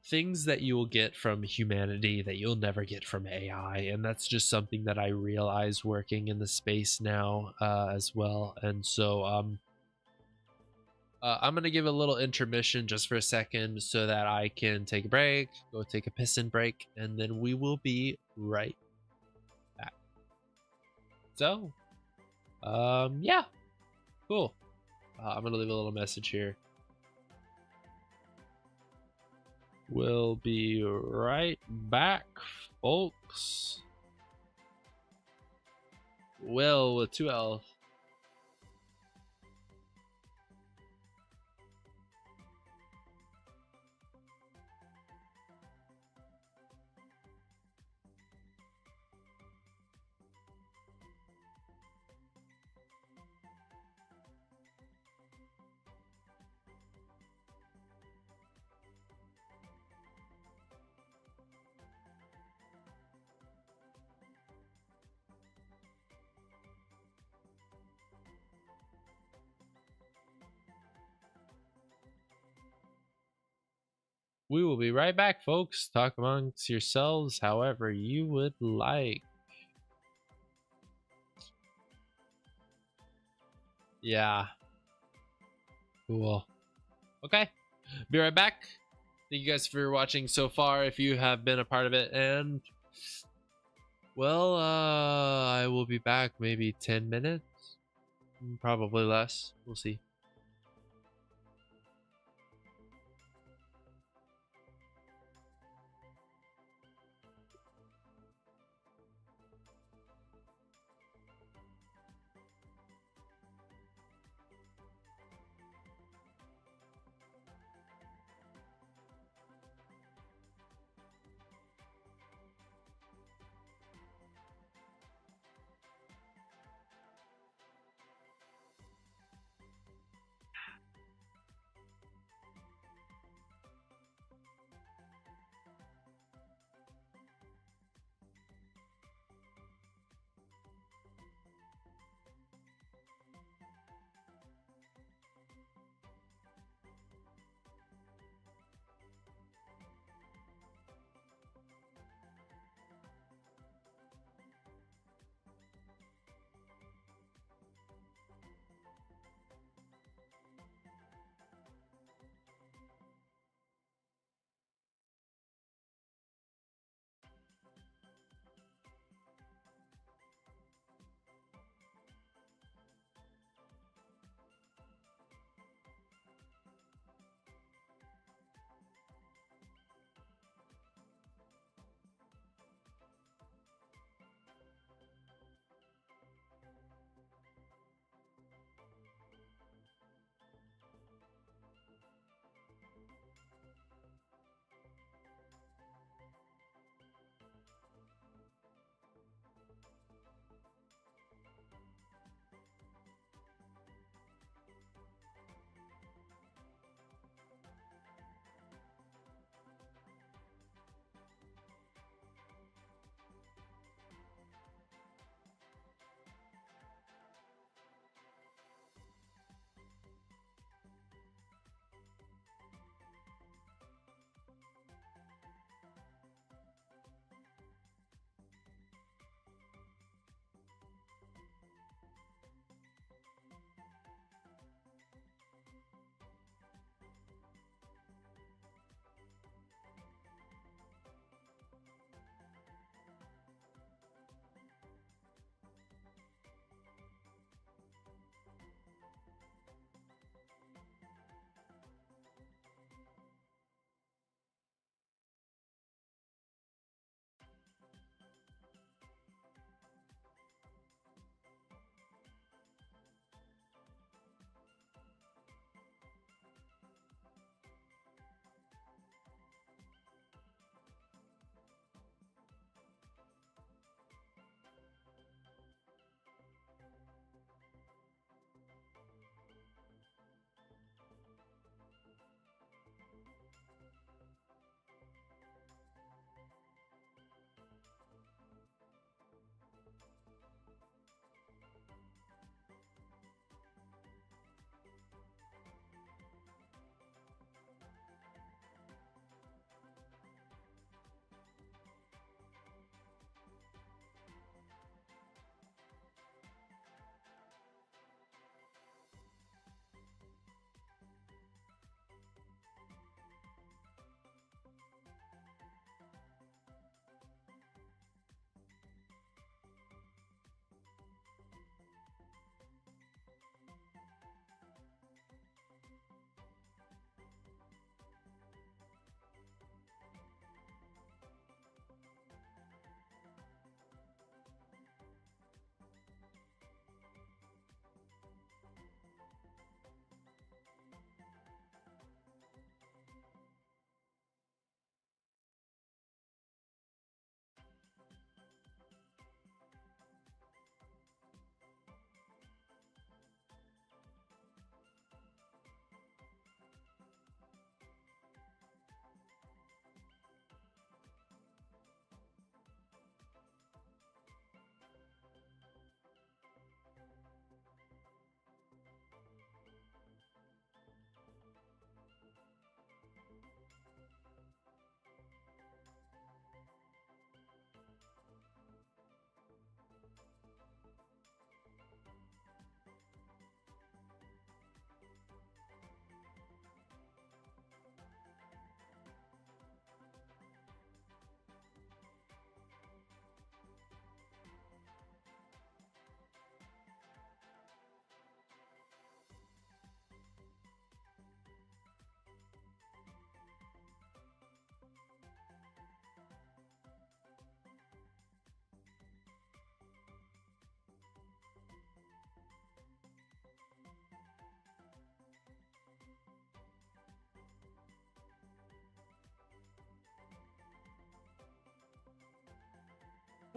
Speaker 1: things that you will get from humanity that you'll never get from AI, and that's just something that I realize working in the space now, as well. And so I'm gonna give a little intermission just for a second so that I can take a break, go take a piss and break, and then we will be right back. So yeah, cool. I'm gonna leave a little message here. We'll be right back, folks. Will with 2 L's. We will be right back, folks. Talk amongst yourselves however you would like. Yeah. Cool. Okay. Be right back. Thank you guys for watching so far, if you have been a part of it. And, well, I will be back maybe 10 minutes. Probably less. We'll see.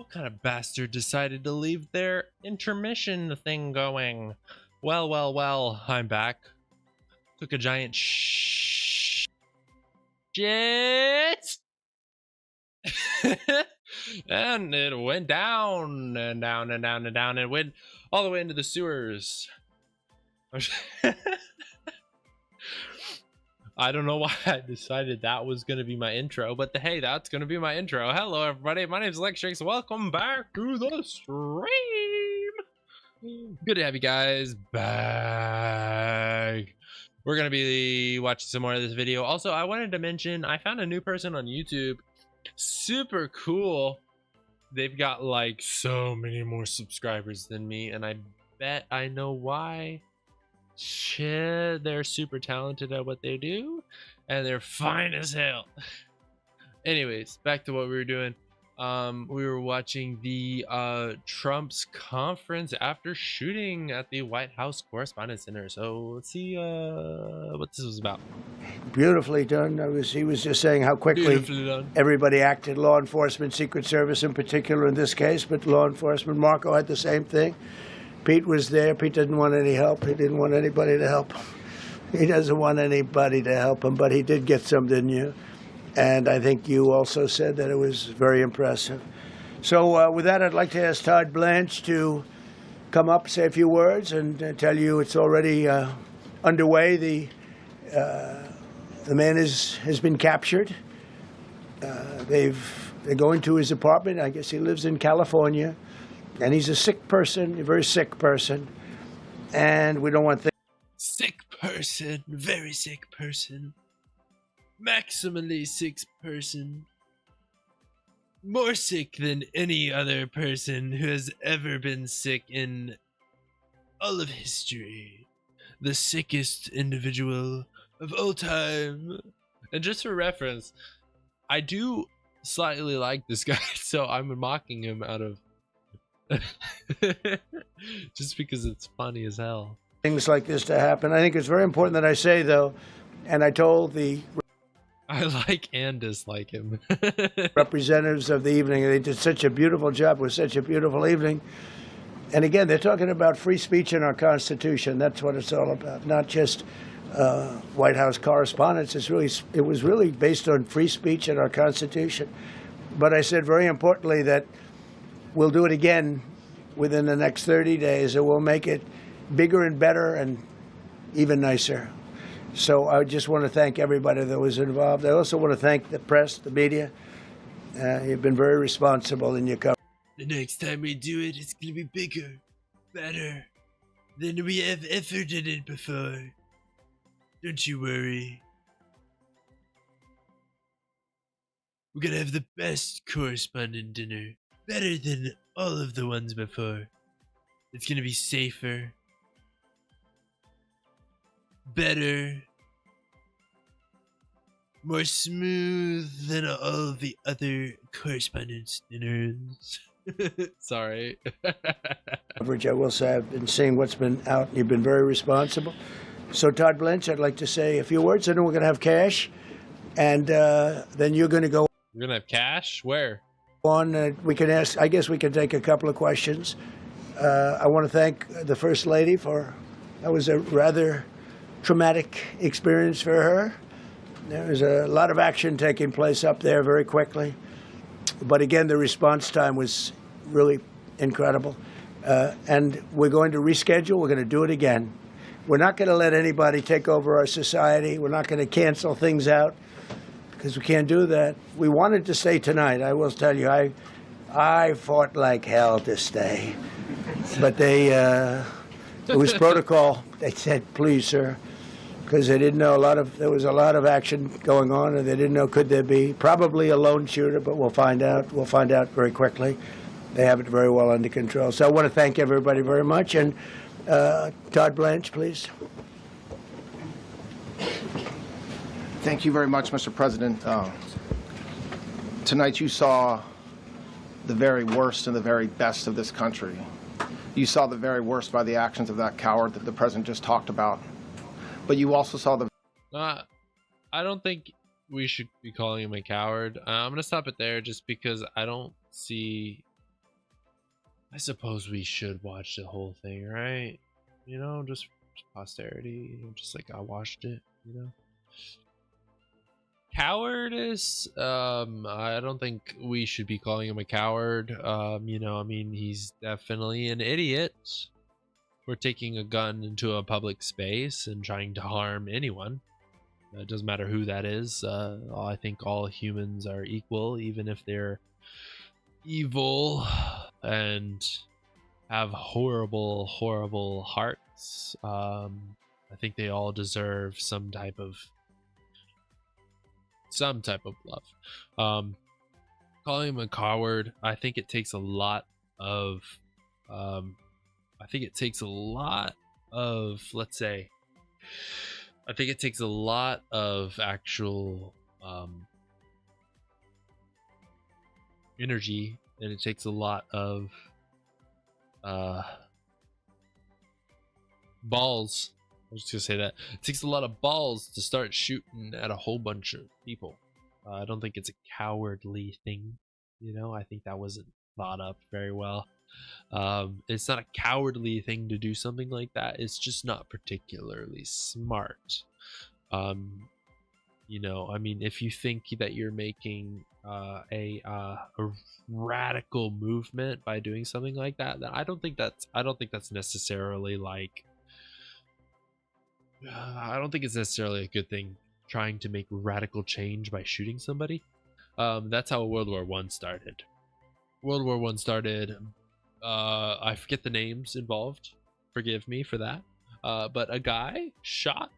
Speaker 1: What kind of bastard decided to leave their intermission thing going? Well, I'm back. Took a giant shit. And it went down and down and down and down and went all the way into the sewers. I don't know why I decided that was going to be my intro, but hey, that's going to be my intro. Hello, everybody. My name is Lectrix. Welcome back to the stream. Good to have you guys back. We're going to be watching some more of this video. Also, I wanted to mention I found a new person on YouTube. Super cool. They've got like so many more subscribers than me, and I bet I know why. Shit, they're super talented at what they do, and they're fine as hell. Anyways, back to what we were doing. We were watching the Trump's conference after shooting at the White House Correspondents' Center. So let's see what this was about.
Speaker 6: Beautifully done. He was just saying how quickly everybody acted, law enforcement, Secret Service in particular in this case, but law enforcement. Marco had the same thing. Pete was there. Pete didn't want any help. He didn't want anybody to help him. He doesn't want anybody to help him, but he did get some, didn't you? And I think you also said that it was very impressive. So with that, I'd like to ask Todd Blanche to come up, say a few words, and tell you it's already underway. The man has been captured. They're going to his apartment. I guess he lives in California. And he's a sick person, a very sick person. And we don't want things.
Speaker 1: Sick person, very sick person. Maximally sick person. More sick than any other person who has ever been sick in all of history. The sickest individual of all time. And just for reference, I do slightly like this guy, so I'm mocking him out of just because it's funny as hell.
Speaker 6: Things like this to happen. I think it's very important that I say, though, and I told the
Speaker 1: I like and dislike him.
Speaker 6: representatives of the evening, they did such a beautiful job. It was such a beautiful evening. And again, they're talking about free speech in our Constitution. That's what it's all about, not just White House correspondence. It was really based on free speech in our Constitution. But I said very importantly that we'll do it again within the next 30 days, and we'll make it bigger and better and even nicer. So I just want to thank everybody that was involved. I also want to thank the press, the media. You've been very responsible in your coverage.
Speaker 1: The next time we do it, it's going to be bigger, better than we have ever did it before. Don't you worry. We're going to have the best correspondent dinner. Better than all of the ones before. It's gonna be safer. Better. More smooth than all of the other correspondence dinners. Sorry.
Speaker 6: Coverage, I will say, I've been seeing what's been out. You've been very responsible. So, Todd Blanche, I'd like to say a few words, and then we're going to have cash. And then you're going to go.
Speaker 1: We're going to have cash? Where?
Speaker 6: On, we can ask. I guess we can take a couple of questions. I want to thank the First Lady for that was a rather traumatic experience for her. There was a lot of action taking place up there very quickly, but again, the response time was really incredible. And we're going to reschedule. We're going to do it again. We're not going to let anybody take over our society. We're not going to cancel things out, because we can't do that. We wanted to stay tonight. I will tell you, I fought like hell to stay. But it was protocol. They said, please, sir, because they didn't know there was a lot of action going on, and they didn't know could there be probably a lone shooter, but we'll find out. We'll find out very quickly. They have it very well under control. So I want to thank everybody very much. And Todd Blanche, please.
Speaker 7: Thank you very much, Mr. President. Tonight you saw the very worst and the very best of this country. You saw the very worst by the actions of that coward that the President just talked about. But you also saw the...
Speaker 1: I don't think we should be calling him a coward. I'm going to stop it there just because I don't see I suppose we should watch the whole thing, right? You know, just posterity, you know, just like I watched it, you know. Cowardice, I don't think we should be calling him a coward. You know, I mean, he's definitely an idiot for taking a gun into a public space and trying to harm anyone. It doesn't matter who that is. I think all humans are equal, even if they're evil and have horrible, horrible hearts. I think they all deserve some type of love. Calling him a coward, I think it takes a lot of let's say, I think it takes a lot of actual energy, and it takes a lot of balls. I was just gonna say that it takes a lot of balls to start shooting at a whole bunch of people. I don't think it's a cowardly thing, you know. I think that wasn't thought up very well. It's not a cowardly thing to do something like that. It's just not particularly smart. You know, I mean, if you think that you're making a radical movement by doing something like that, then I don't think that's necessarily like I don't think it's necessarily a good thing, trying to make radical change by shooting somebody. That's how World War One started. World War One started. I forget the names involved. Forgive me for that. But a guy shot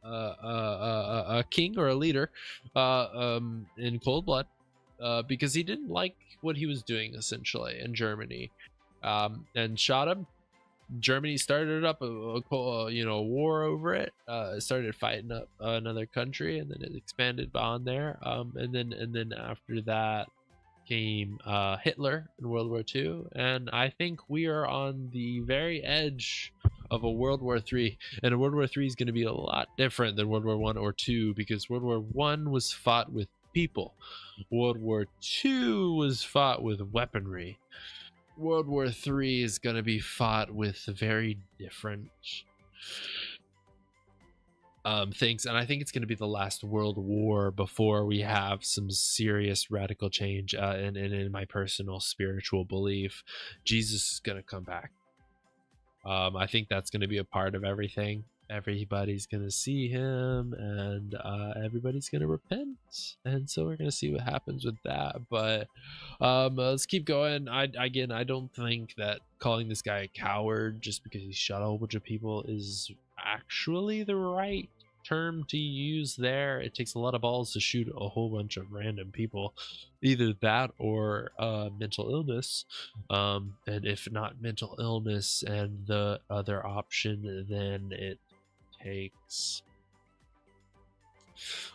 Speaker 1: a king or a leader in cold blood because he didn't like what he was doing, essentially, in Germany, and shot him. Germany started up a war over it. Started fighting up another country, and then it expanded beyond there. And then after that came Hitler in World War II, and I think we are on the very edge of a World War III. And World War III is going to be a lot different than World War One or Two, because World War One was fought with people. World War II was fought with weaponry. World War III is going to be fought with very different things, and I think it's going to be the last world war before we have some serious radical change. And in my personal spiritual belief, Jesus is going to come back. I think that's going to be a part of everything. Everybody's going to see him, and everybody's going to repent, and so we're going to see what happens with that. But let's keep going. I don't think that calling this guy a coward just because he shot a whole bunch of people is actually the right term to use there. It takes a lot of balls to shoot a whole bunch of random people. Either that or mental illness, and if not mental illness and the other option, then it takes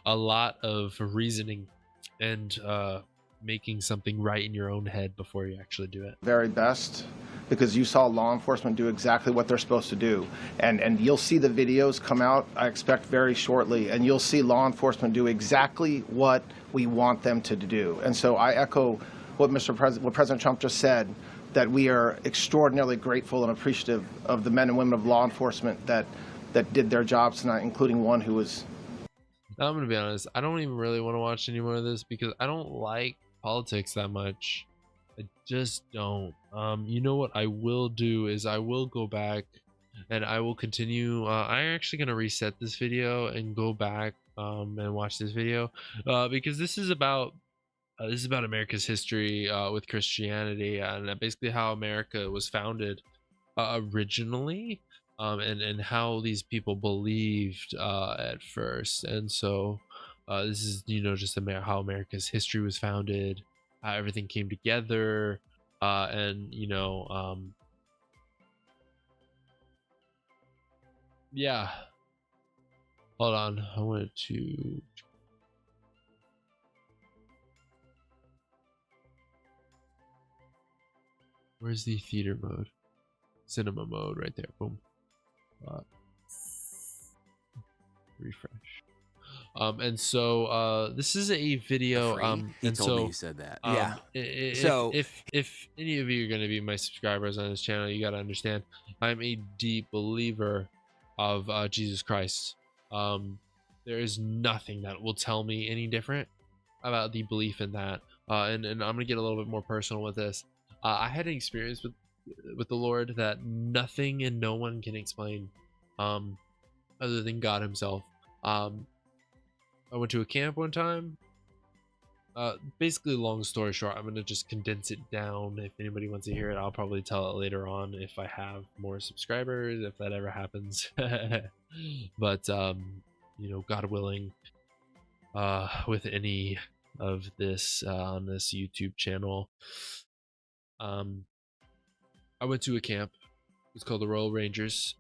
Speaker 1: a lot of reasoning and making something right in your own head before you actually do it.
Speaker 7: Very best, because you saw law enforcement do exactly what they're supposed to do. And you'll see the videos come out, I expect, very shortly, and you'll see law enforcement do exactly what we want them to do. And so I echo what what President Trump just said, that we are extraordinarily grateful and appreciative of the men and women of law enforcement that did their jobs tonight, including one who was...
Speaker 1: I'm gonna be honest, I don't even really want to watch any more of this because I don't like politics that much. I just don't. You know what I will do is I will go back and I will continue. I'm actually gonna reset this video and go back and watch this video because this is about America's history with Christianity, and basically how America was founded originally, and how these people believed at first. And so this is, you know, just how America's history was founded, how everything came together, and you know, yeah. Hold on, I wanted to... Where's the theater mode? Cinema mode right there. Boom. Refresh. And so this is a video.
Speaker 8: He
Speaker 1: and
Speaker 8: told me
Speaker 1: so
Speaker 8: you said that.
Speaker 9: Yeah.
Speaker 1: If, if any of you are going to be my subscribers on this channel, you got to understand I'm a deep believer of Jesus Christ. There is nothing that will tell me any different about the belief in that. And I'm gonna get a little bit more personal with this. I had an experience with the Lord that nothing and no one can explain, other than God Himself. I went to a camp one time. Basically, long story short, I'm gonna just condense it down. If anybody wants to hear it, I'll probably tell it later on if I have more subscribers, if that ever happens. But you know, God willing, with any of this on this YouTube channel, I went to a camp. It's called the Royal Rangers.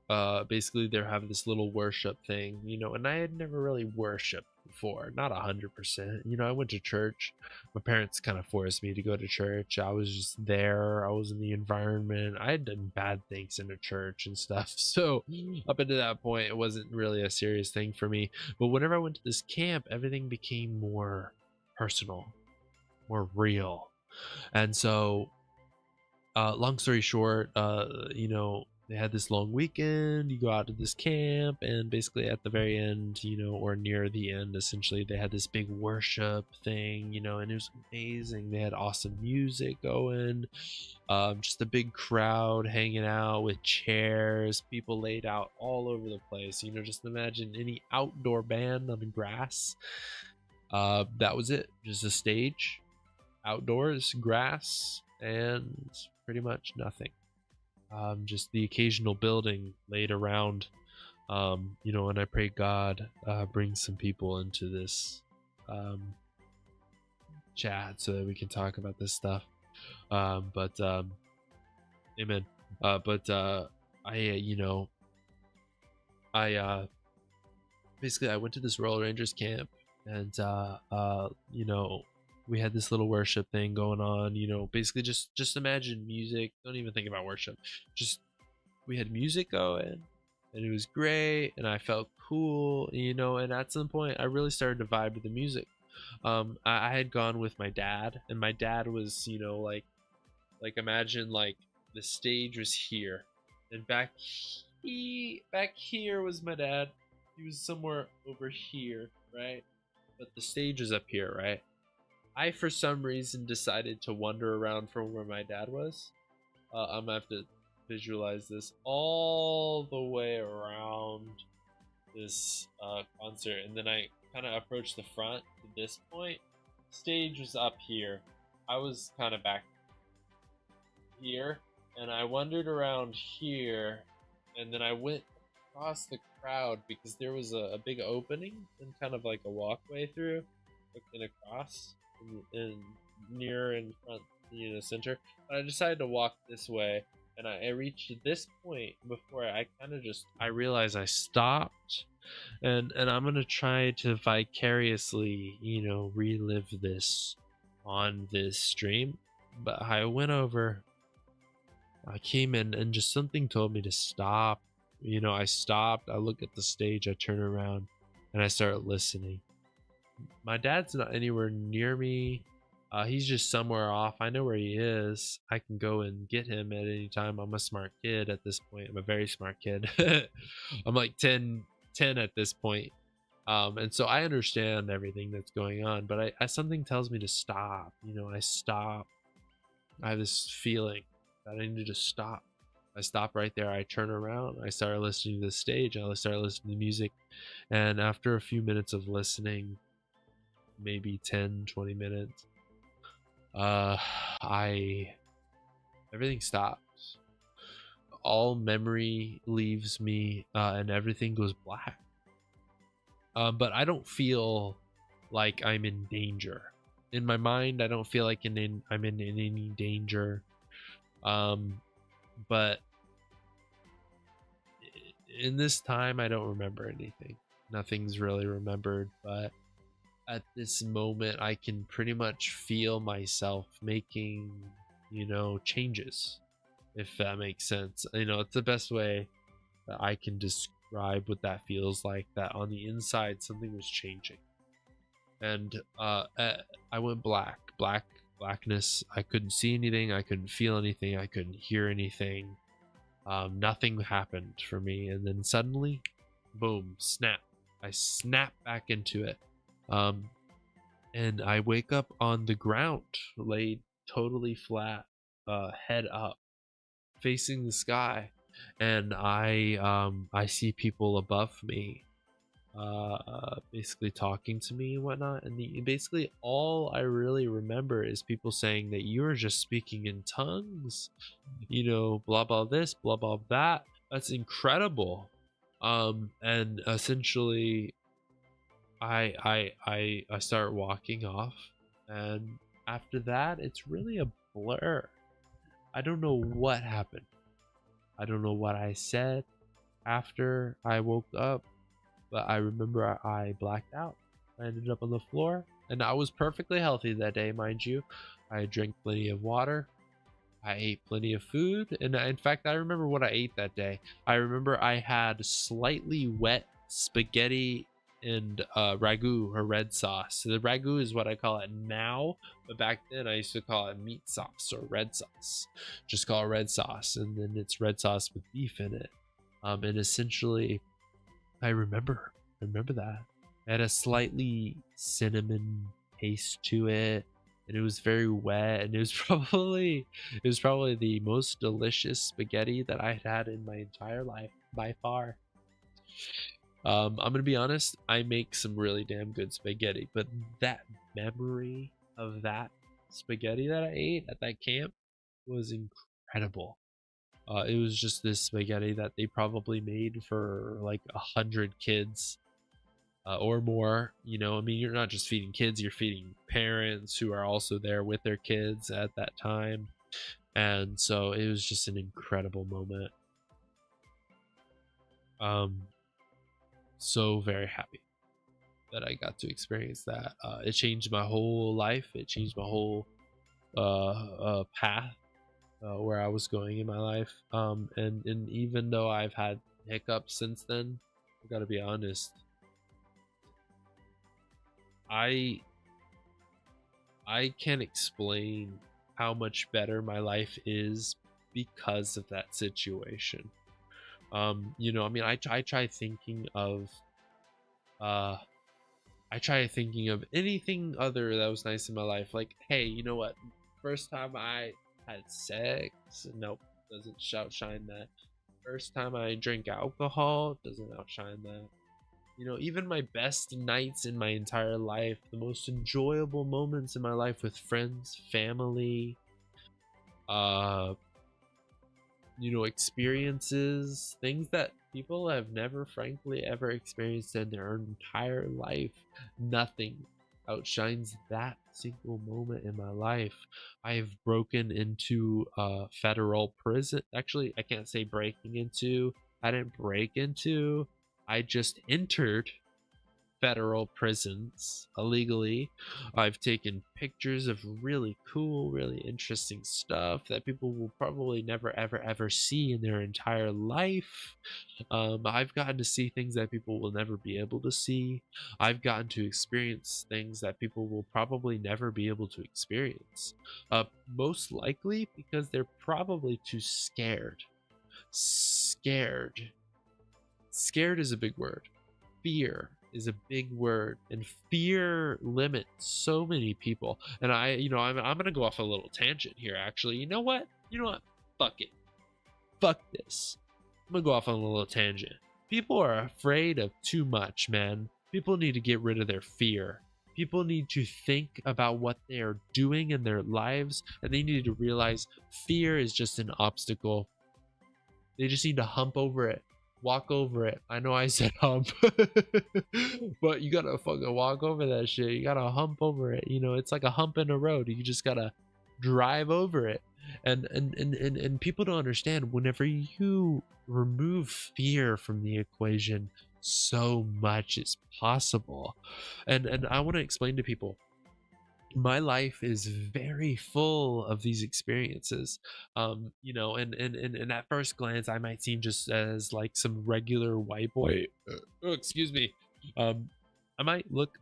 Speaker 1: Basically, they're having this little worship thing, you know, and I had never really worshipped before, not 100%. You know, I went to church. My parents kind of forced me to go to church. I was just there. I was in the environment. I had done bad things in a church and stuff. So up until that point, it wasn't really a serious thing for me. But whenever I went to this camp, everything became more personal, more real. And so long story short, you know, they had this long weekend. You go out to this camp, and basically at the very end, you know, or near the end, essentially, they had this big worship thing, you know, and it was amazing. They had awesome music going, just a big crowd hanging out with chairs, people laid out all over the place. You know, just imagine any outdoor band on the grass. That was it, just a stage, outdoors, grass, and pretty much nothing. Just the occasional building laid around, you know, and I pray God brings some people into this chat so that we can talk about this stuff. Amen. You know, basically I went to this Royal Rangers camp, and you know, we had this little worship thing going on, you know, basically just imagine music. Don't even think about worship. Just, we had music going, and it was great, and I felt cool, you know, and at some point I really started to vibe with the music. I had gone with my dad, and my dad was, you know, like imagine like the stage was here, and back here was my dad. He was somewhere over here, right? But the stage is up here, right? I, for some reason, decided to wander around from where my dad was. I'm gonna have to visualize this all the way around this concert, and then I kind of approached the front to this point. Stage was up here. I was kind of back here, and I wandered around here, and then I went across the crowd because there was a big opening and kind of like a walkway through, looking across. In near in front, you know, center. But I decided to walk this way, and I reached this point before I kind of just, I realized I stopped, and I'm gonna try to vicariously, you know, relive this on this stream. But I went over, I came in, and just something told me to stop. You know, I stopped, I look at the stage, I turn around, and I start listening. My dad's not anywhere near me. He's just somewhere off. I know where he is. I can go and get him at any time. I'm a smart kid at this point. I'm a very smart kid. I'm like 10 at this point. And so I understand everything that's going on, but I something tells me to stop. You know, I stop. I have this feeling that I need to stop. I stop right there. I turn around. I start listening to the stage. I start listening to music. And after a few minutes of listening, maybe 10-20 minutes, everything stops. All memory leaves me, and everything goes black. But I don't feel like I'm in danger. In my mind, I don't feel like I'm in any danger. But in this time, I don't remember anything. Nothing's really remembered, but at this moment, I can pretty much feel myself making, you know, changes, if that makes sense. You know, it's the best way that I can describe what that feels like, that on the inside, something was changing. and I went blackness. I couldn't see anything, I couldn't feel anything, I couldn't hear anything. Nothing happened for me, and then suddenly, boom, snap. I snap back into it. And I wake up on the ground, laid totally flat, head up, facing the sky, and I see people above me, basically talking to me and whatnot. And basically all I really remember is people saying that you're just speaking in tongues, blah blah this, blah blah that. That's incredible. And essentially I start walking off, and after that it's really a blur. I don't know what happened. I don't know what I said after I woke up, but I remember I blacked out. I ended up on the floor, and I was perfectly healthy that day, mind you. I drank plenty of water. I ate plenty of food, and in fact, I remember what I ate that day. I remember I had slightly wet spaghetti and ragu, or red sauce. So the ragu is what I call it now, but back then I used to call it meat sauce or red sauce. Just call it red sauce, and then it's red sauce with beef in it. And essentially, I remember that. It had a slightly cinnamon taste to it, and it was very wet, and it was probably the most delicious spaghetti that I had in my entire life by far. I'm gonna be honest, I make some really damn good spaghetti, but that memory of that spaghetti that I ate at that camp was incredible. It was just this spaghetti that they probably made for like 100 kids, or more. I mean, you're not just feeding kids, you're feeding parents who are also there with their kids at that time. And so it was just an incredible moment. So very happy that I got to experience that. It changed my whole life. It changed my whole path, where I was going in my life. And even though I've had hiccups since then, I gotta be honest, I can't explain how much better my life is because of that situation. I mean, I try thinking of anything other that was nice in my life. Like, hey, you know what? First time I had sex, nope, doesn't outshine that. First time I drank alcohol, doesn't outshine that. Even my best nights in my entire life, the most enjoyable moments in my life with friends, family, experiences, things that people have never frankly ever experienced in their entire life, nothing outshines that single moment in my life. I have broken into federal prison. Actually, I can't say breaking into. I didn't break into. I just entered federal prisons illegally. I've taken pictures of really cool, really interesting stuff that people will probably never ever see in their entire life. I've gotten to see things that people will never be able to see. I've gotten to experience things that people will probably never be able to experience, most likely because they're probably too scared. Scared is a big word. Fear is a big word, and fear limits so many people. And I'm gonna go off a little tangent here, actually. You know what, fuck it, fuck this. I'm gonna go off on a little tangent. People are afraid of too much, man. People need to get rid of their fear. People need to think about what they are doing in their lives, and they need to realize fear is just an obstacle. They just need to hump over it. Walk over it. I know I said hump, but you gotta fucking walk over that shit. You gotta hump over it. It's like a hump in a road. You just gotta drive over it. And people don't understand, whenever you remove fear from the equation, so much is possible. And I want to explain to people, my life is very full of these experiences. And at first glance I might seem just as like some regular white boy. Oh, excuse me. I might look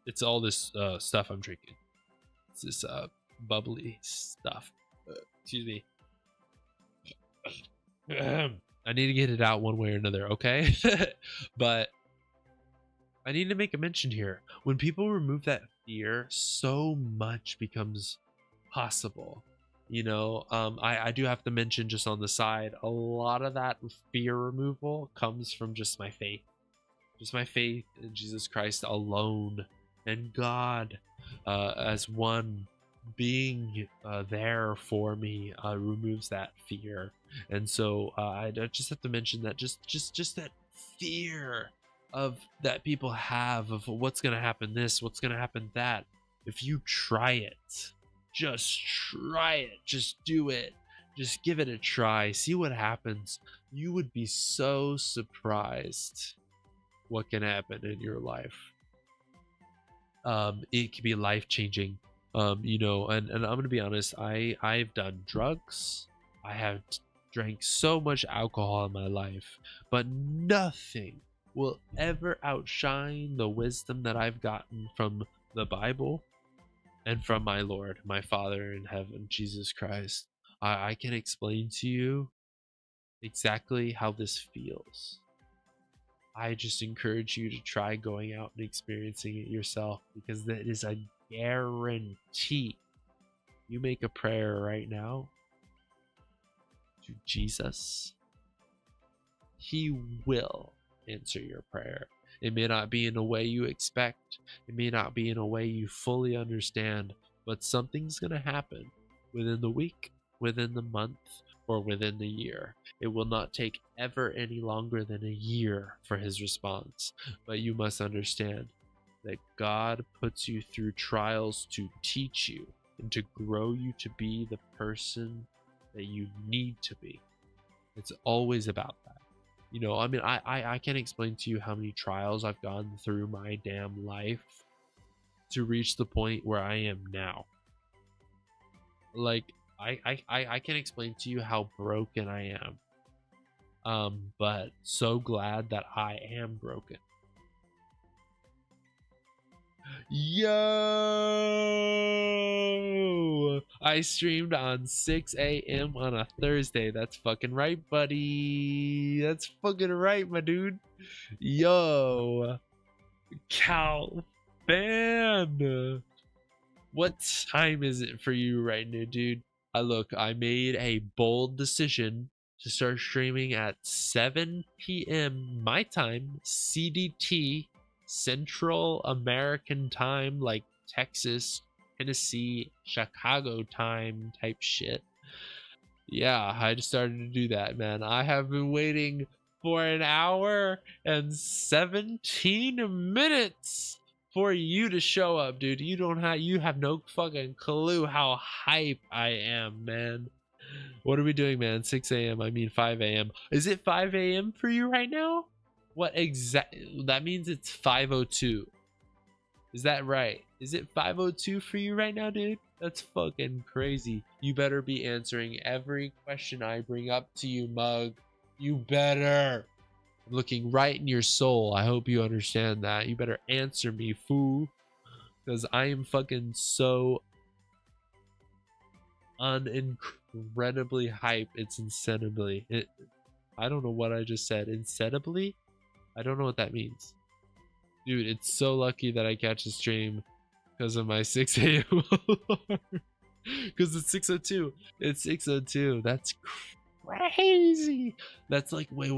Speaker 1: it's all this stuff I'm drinking. It's this bubbly stuff. Excuse me. I need to get it out one way or another, okay? But I need to make a mention here. When people remove that fear, so much becomes possible. You know, I do have to mention just on the side, a lot of that fear removal comes from just my faith. Just my faith in Jesus Christ alone, and God as one being there for me removes that fear. And so I just have to mention that just that fear of that people have of what's gonna happen this, what's gonna happen that. If you try it, just try it, just do it, just give it a try, see what happens. You would be so surprised what can happen in your life. It can be life changing. You know, and I'm gonna be honest, I've done drugs, I have drank so much alcohol in my life, but nothing will ever outshine the wisdom that I've gotten from the Bible and from my Lord, my Father in heaven, Jesus Christ. I can explain to you exactly how this feels. I just encourage you to try going out and experiencing it yourself, because that is a guarantee. You make a prayer right now to Jesus, he will answer your prayer. It may not be in a way you expect, it may not be in a way you fully understand, but something's going to happen within the week, within the month, or within the year. It will not take ever any longer than a year for his response. But you must understand that God puts you through trials to teach you and to grow you to be the person that you need to be. It's always about that. You know, I mean, I can't explain to you how many trials I've gone through my damn life to reach the point where I am now. Like, I can't explain to you how broken I am. But so glad that I am broken. Yo! I streamed on 6 a.m. on a Thursday. That's fucking right, buddy. That's fucking right, my dude. Yo. Cal fan. What time is it for you right now, dude? I made a bold decision to start streaming at 7 p.m. my time, CDT, Central American time, like Texas, Tennessee, Chicago time type shit. Yeah, I just started to do that, man. I have been waiting for an hour and 17 minutes for you to show up, dude. You have no fucking clue how hype I am, man. What are we doing, man? 6 a.m. I mean 5 a.m. Is it 5 a.m. for you right now? What exactly? That means it's 5:02. Is that right? Is it 5:02 for you right now, dude? That's fucking crazy. You better be answering every question I bring up to you, mug. You better. I'm looking right in your soul. I hope you understand that. You better answer me, fool. Because I am fucking so incredibly hype. It's insanely. I don't know what I just said. Insanely? I don't know what that means. Dude, it's so lucky that I catch the stream because of my 6 a.m. alarm. Because it's 6:02. It's 6:02. That's crazy. That's like, wait.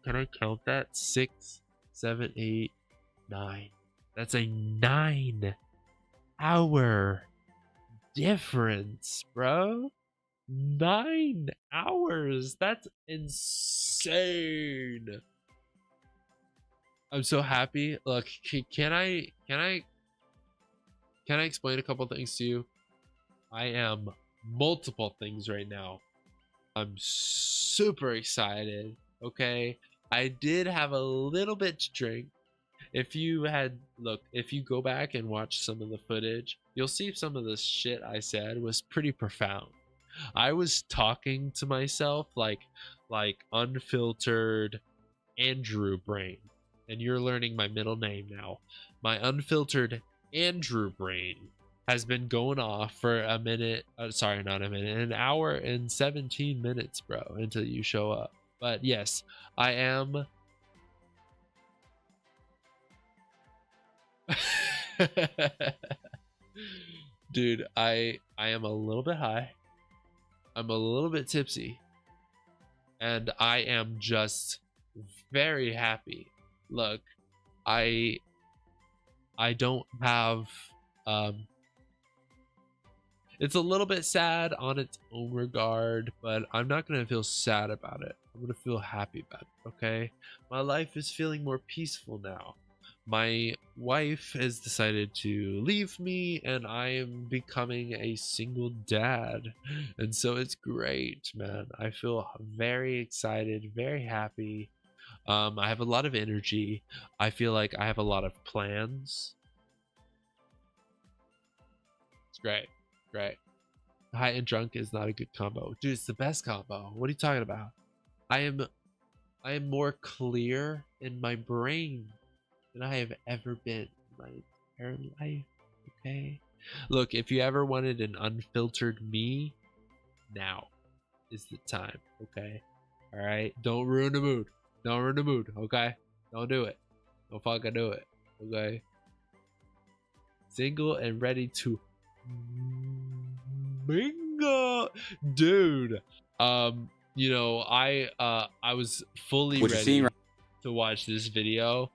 Speaker 1: Can I count that? 6, 7, 8, 9. That's a 9-hour difference, bro. 9 hours. That's insane. I'm so happy. Look, can I explain a couple things to you? I am multiple things right now. I'm super excited. Okay, I did have a little bit to drink. If you go back and watch some of the footage, you'll see some of the shit I said was pretty profound. I was talking to myself like unfiltered Andrew Brain. And you're learning my middle name now. My unfiltered Andrew brain has been going off for a minute. Sorry, not a minute, an hour and 17 minutes, bro, until you show up. But yes, I am. Dude, I am a little bit high. I'm a little bit tipsy. And I am just very happy. Look, I don't have it's a little bit sad on its own regard, but I'm not gonna feel sad about it. I'm gonna feel happy about it, okay? My life is feeling more peaceful now. My wife has decided to leave me, and I am becoming a single dad. And so it's great, man. I feel very excited, very happy. I have a lot of energy. I feel like I have a lot of plans. It's great. Great. High and drunk is not a good combo. Dude, it's the best combo. What are you talking about? I am more clear in my brain than I have ever been in my entire life. Okay? Look, if you ever wanted an unfiltered me, now is the time. Okay? Alright? Don't ruin the mood. Don't ruin the mood, okay? Don't do it. Don't fucking do it. Okay? Single and ready to bingo, dude. You know, I was fully ready to watch this video.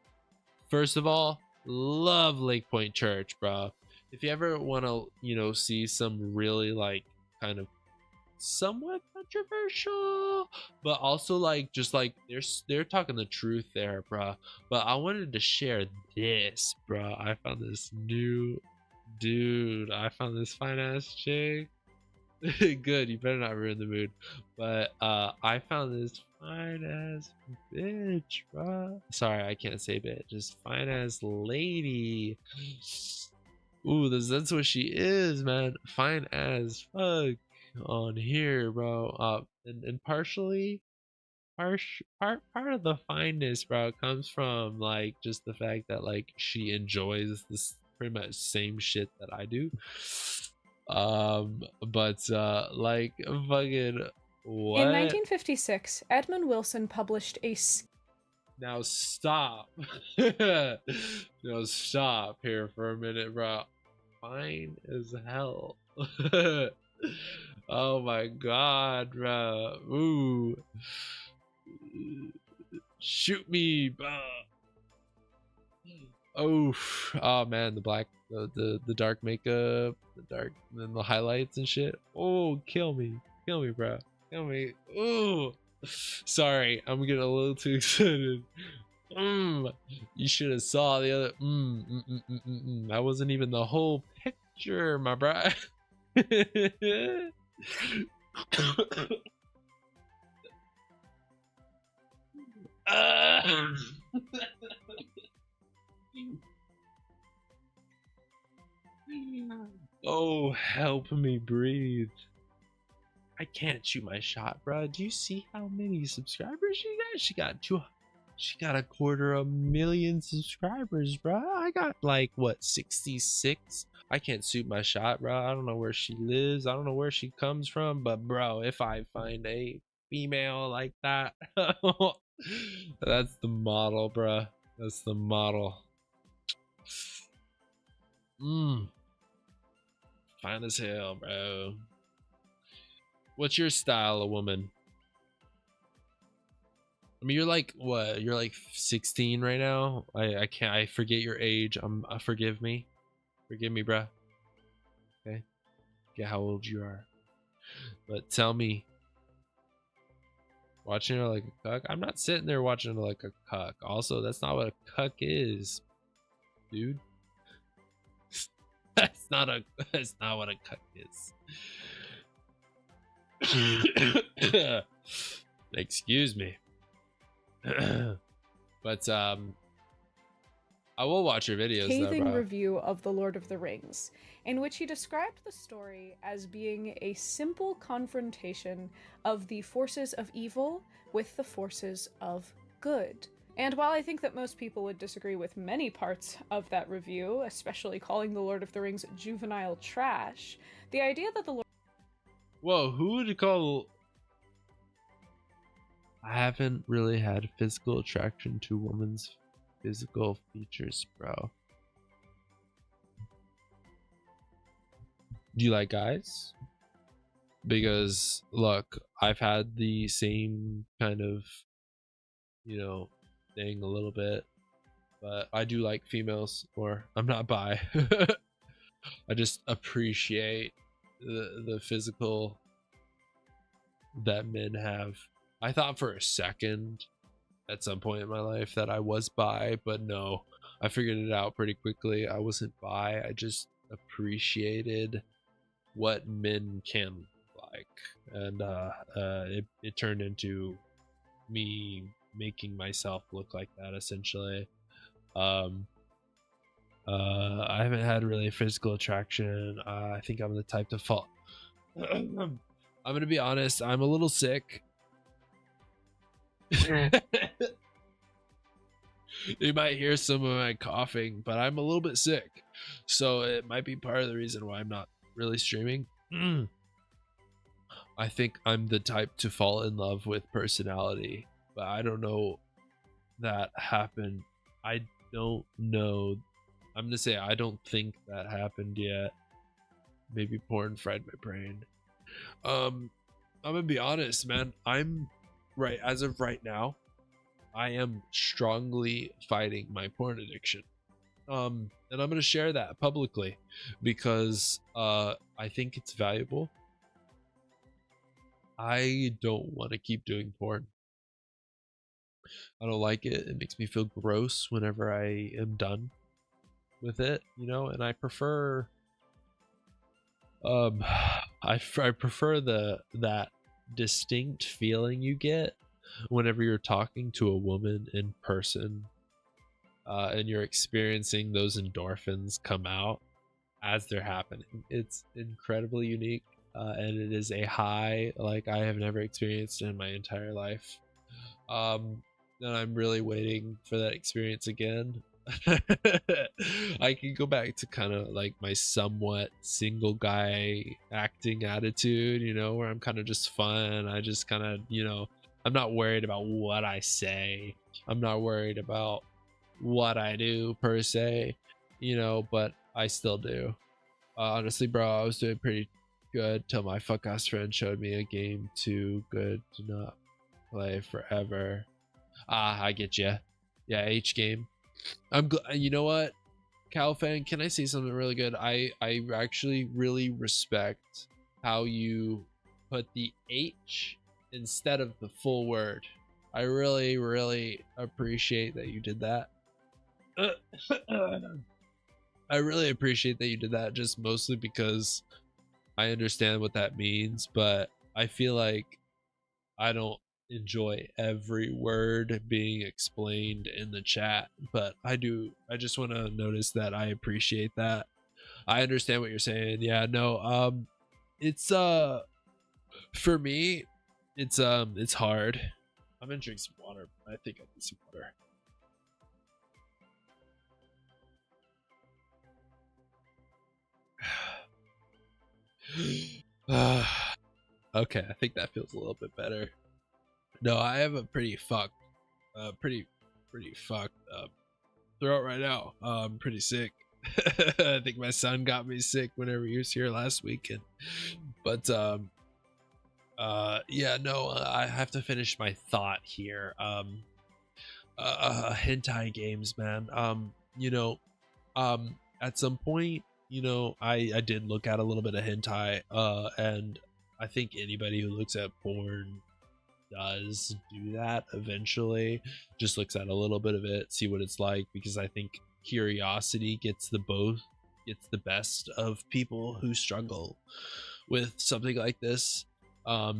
Speaker 1: First of all, love Lake Point Church, bro. If you ever want to, you know, see some really like kind of somewhat controversial, but also like just like they're talking the truth there, bro. But I wanted to share this, bro. I found this new dude. I found this fine ass chick. Good, you better not ruin the mood. But I found this fine ass bitch, bro. Sorry, I can't say bitch. Just fine ass lady. Ooh, that's what she is, man. Fine as fuck on here, bro. And partially part of the fineness, bro, comes from like just the fact that like she enjoys this pretty much same shit that I do. But like fucking what?
Speaker 5: In 1956, Edmund Wilson published a
Speaker 1: Now stop. Now stop here for a minute, bro. Fine as hell. Oh my god, bro. Ooh. Shoot me, bro. Oh man, the black, the dark makeup, the dark, and the highlights and shit. Oh, kill me, bro, kill me. Ooh, sorry, I'm getting a little too excited. You should have saw the other. That wasn't even the whole picture, my bro. Oh, help me breathe. I can't shoot my shot, bro. Do you see how many subscribers she got? She got 250,000 subscribers, bro. I got like what, 66? I can't shoot my shot, bro. I don't know where she lives. I don't know where she comes from, but bro, if I find a female like that, that's the model, bro. That's the model. Fine as hell, bro. What's your style of woman? I mean, you're like what? You're like 16 right now. I can't. I forget your age. Forgive me, bruh. Okay, get how old you are. But tell me, watching her like a cuck. I'm not sitting there watching her like a cuck. Also, that's not what a cuck is, dude. That's not what a cuck is. Excuse me. But I will watch your videos
Speaker 5: scathing
Speaker 1: though, bro.
Speaker 5: review of The Lord of the Rings, in which he described the story as being a simple confrontation of the forces of evil with the forces of good. And while I think that most people would disagree with many parts of that review, especially calling The Lord of the Rings juvenile trash, the idea that the Lord...
Speaker 1: Whoa, who would you call... I haven't really had physical attraction to women's physical features, bro. Do you like guys? Because look, I've had the same kind of, you know, thing a little bit, but I do like females, or I'm not bi. I just appreciate the physical that men have. I thought for a second at some point in my life that I was bi, but no, I figured it out pretty quickly. I wasn't bi. I just appreciated what men can like, and it turned into me making myself look like that essentially. I haven't had really physical attraction. I think I'm the type to fall. I'm gonna be honest, I'm a little sick. You might hear some of my coughing, but I'm a little bit sick, so it might be part of the reason why I'm not really streaming. I think I'm the type to fall in love with personality, but I don't know that happened. I don't know. I'm gonna say I don't think that happened yet. Maybe porn fried my brain. I'm gonna be honest, man. I'm right as of right now. I am strongly fighting my porn addiction. And I'm gonna share that publicly because I think it's valuable. I don't want to keep doing porn. I don't like it. It makes me feel gross whenever I am done with it, you know, and I prefer I prefer that distinct feeling you get whenever you're talking to a woman in person, and you're experiencing those endorphins come out as they're happening. It's incredibly unique, and it is a high like I have never experienced in my entire life. And I'm really waiting for that experience again. I can go back to kind of like my somewhat single guy acting attitude, you know, where I'm kind of just fun. I just kind of, you know, I'm not worried about what I say. I'm not worried about what I do per se, you know, but I still do. Honestly, bro, I was doing pretty good till my fuck ass friend showed me a game too good to not play forever. I get you. Yeah, H game. You know what, Cal fan, can I say something really good? I actually really respect how you put the H instead of the full word. I really appreciate that you did that. I really appreciate that you did that, just mostly because I understand what that means, but I feel like I don't enjoy every word being explained in the chat, but I do. I just want to notice that I appreciate that. I understand what you're saying. Yeah, no, it's for me, it's hard. I'm gonna drink some water. I think I need some water. Okay, I think that feels a little bit better. No, I have a pretty fucked throat right now. I'm pretty sick. I think my son got me sick whenever he was here last weekend. But yeah, no, I have to finish my thought here. Hentai games, man. You know, at some point, you know, I did look at a little bit of hentai, and I think anybody who looks at porn does do that eventually, just looks at a little bit of it, see what it's like, because I think curiosity gets the best of people who struggle with something like this. But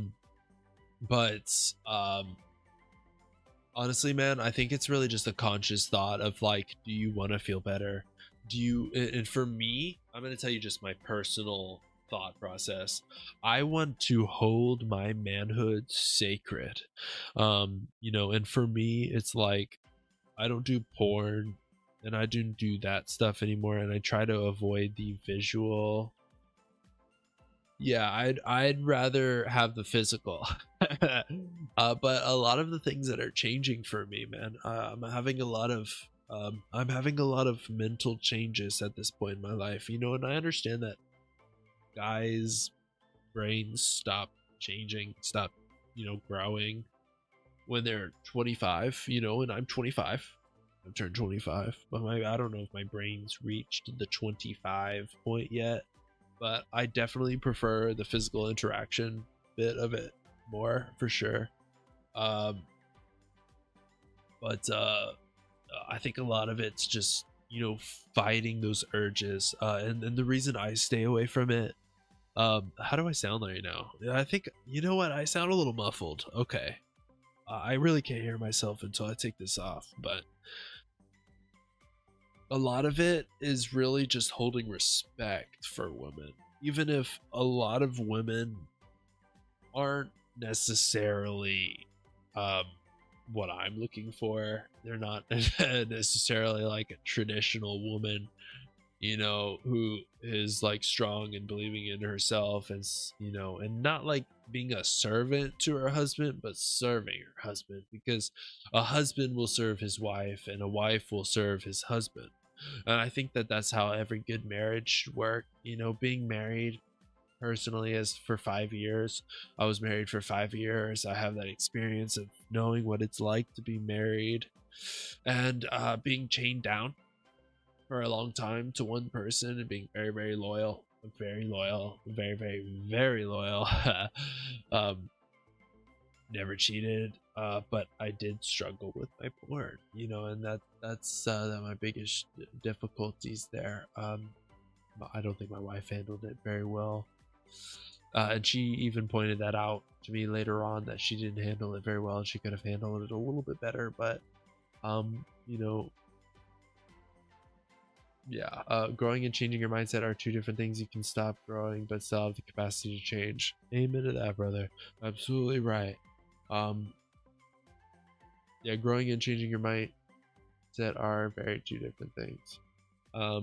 Speaker 1: honestly, man, I think it's really just a conscious thought of like, do you want to feel better? Do you? And for me, I'm going to tell you just my personal thought process. I want to hold my manhood sacred. You know, and for me, it's like I don't do porn, and I don't do that stuff anymore, and I try to avoid the visual. Yeah, I'd rather have the physical. But a lot of the things that are changing for me, man, I'm having a lot of mental changes at this point in my life, you know, and I understand that guys' brains stop changing, stop, you know, growing when they're 25, you know, and I'm 25. I've turned 25, but I don't know if my brain's reached the 25 point yet, but I definitely prefer the physical interaction bit of it more for sure. Um, but I think a lot of it's just, you know, fighting those urges, and the reason I stay away from it. How do I sound right now? I think, you know what, I sound a little muffled. Okay, I really can't hear myself until I take this off, but a lot of it is really just holding respect for women, even if a lot of women aren't necessarily what I'm looking for. They're not necessarily like a traditional woman, you know, who is like strong and believing in herself, and you know, and not like being a servant to her husband, but serving her husband, because a husband will serve his wife and a wife will serve his husband. And I think that that's how every good marriage should work. You know, being married personally is for 5 years. I was married for 5 years. I have that experience of knowing what it's like to be married, and being chained down for a long time to one person and being very, very loyal, very loyal, very, very, very loyal. um, Never cheated, but I did struggle with my porn, you know, and that's my biggest difficulties there. I don't think my wife handled it very well, and she even pointed that out to me later on, that she didn't handle it very well and she could have handled it a little bit better. But you know, yeah, growing and changing your mindset are two different things. You can stop growing but still have the capacity to change. Amen to that, brother. Absolutely right. Yeah, growing and changing your mindset are very two different things. I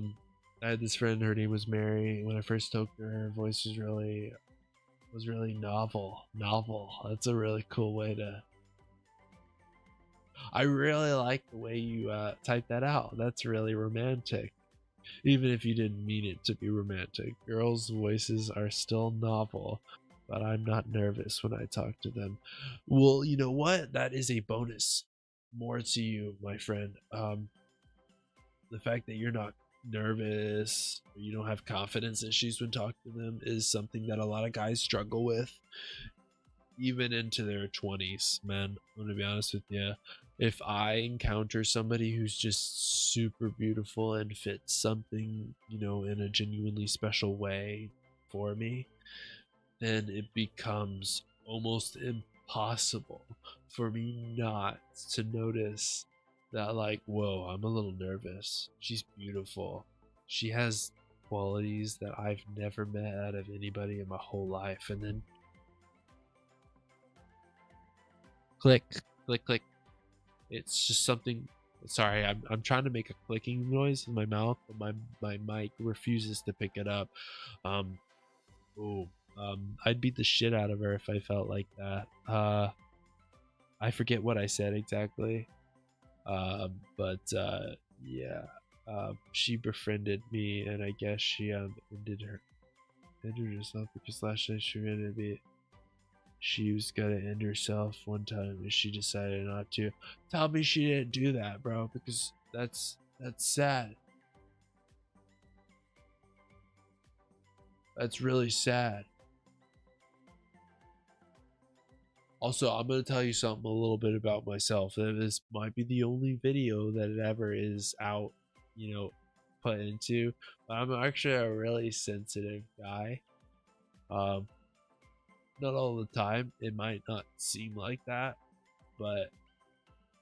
Speaker 1: had this friend, her name was Mary. When I first spoke to her, her voice was really novel. That's a really cool way to. I really like the way you type that out. That's really romantic, even if you didn't mean it to be romantic. Girls' voices are still novel, but I'm not nervous when I talk to them. Well, you know what? That is a bonus. More to you, my friend. The fact that you're not nervous or you don't have confidence issues when talking to them is something that a lot of guys struggle with, even into their 20s, man. I'm gonna be honest with you. If I encounter somebody who's just super beautiful and fits something, you know, in a genuinely special way for me, then it becomes almost impossible for me not to notice that, like, whoa, I'm a little nervous. She's beautiful. She has qualities that I've never met out of anybody in my whole life. And then click, click, click. It's just something. Sorry, I'm trying to make a clicking noise in my mouth, but my mic refuses to pick it up. Ooh, I'd beat the shit out of her if I felt like that. I forget what I said exactly. But yeah, she befriended me, and I guess she ended herself because last night she was gonna end herself one time and she decided not to. Tell me she didn't do that, bro, because that's sad. That's really sad. Also, I'm going to tell you something a little bit about myself. This might be the only video that it ever is out, you know, put into. But I'm actually a really sensitive guy. Not all the time. It might not seem like that, but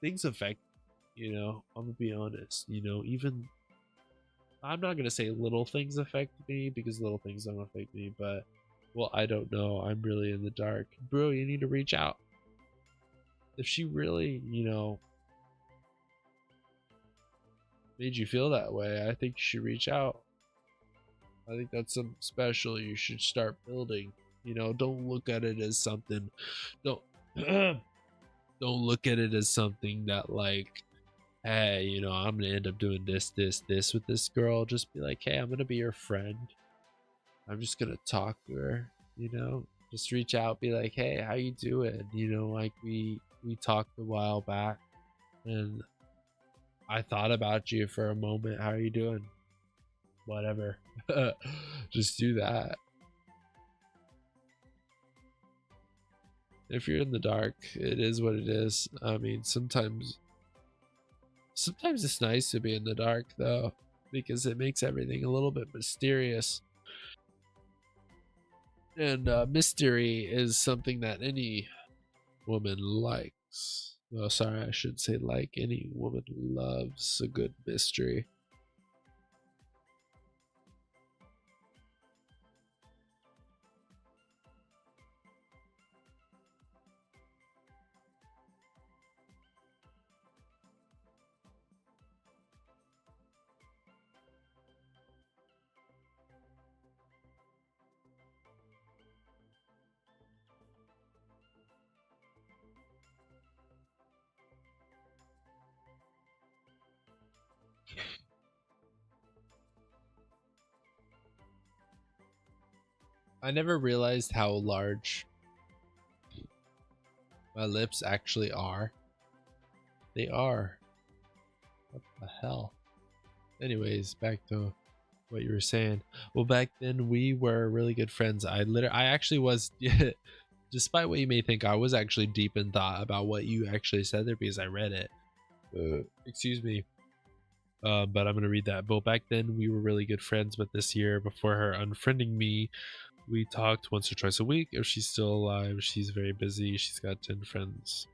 Speaker 1: things affect, you know, I'm going to be honest. You know, even, I'm not going to say little things affect me, because little things don't affect me, but well, I don't know. I'm really in the dark. Bro, you need to reach out. If she really, you know, made you feel that way, I think you should reach out. I think that's something special you should start building. You know, don't look at it as something. Don't don't look at it as something that like, hey, you know, I'm gonna end up doing this, this with this girl. Just be like, hey, I'm gonna be your friend. I'm just gonna talk to her. You know, just reach out, be like, hey, how you doing? You know, like we talked a while back, and I thought about you for a moment. How are you doing? Whatever. Just do that. If you're in the dark, it is what it is. I mean, sometimes it's nice to be in the dark though, because it makes everything a little bit mysterious. And mystery is something that any woman likes. Well, sorry, I should say like. Any woman loves a good mystery. I never realized how large my lips actually are. They are. What the hell? Anyways, back to what you were saying. Well, back then we were really good friends. I actually was, despite what you may think, I was actually deep in thought about what you actually said there because I read it. Excuse me. But I'm gonna read that. But back then we were really good friends. But this year, before her unfriending me, we talked once or twice a week. If she's still alive, she's very busy. She's got 10 friends.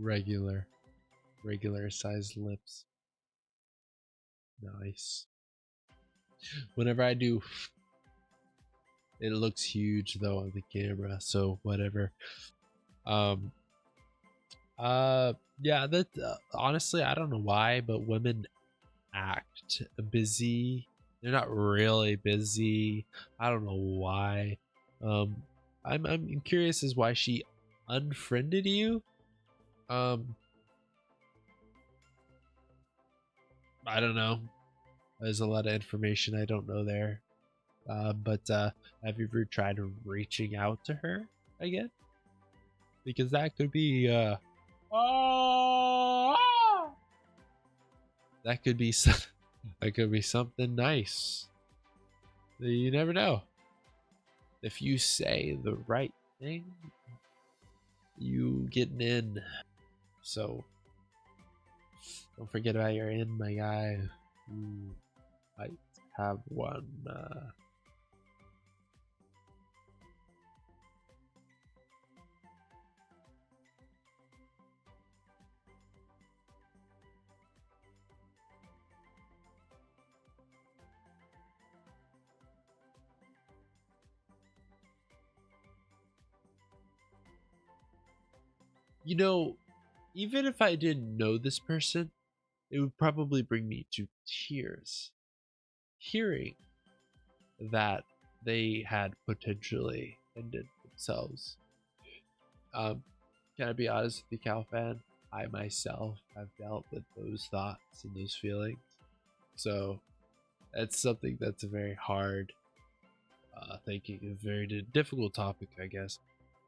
Speaker 1: Regular sized lips. Nice. Whenever I do, it looks huge though on the camera, so whatever. Yeah, that honestly, I don't know why, but women act busy. They're not really busy. I don't know why. I'm curious as why she unfriended you. I don't know. There's a lot of information I don't know there. But have you ever tried reaching out to her again? Because that could be that could be that could be something nice. You never know. If you say the right thing, you getting in. So don't forget about your in, my guy. You might have one. You know, even if I didn't know this person, it would probably bring me to tears hearing that they had potentially ended themselves. Can I be honest with you, Calfan? I myself have dealt with those thoughts and those feelings. So it's something that's a very hard thinking, a very difficult topic, I guess.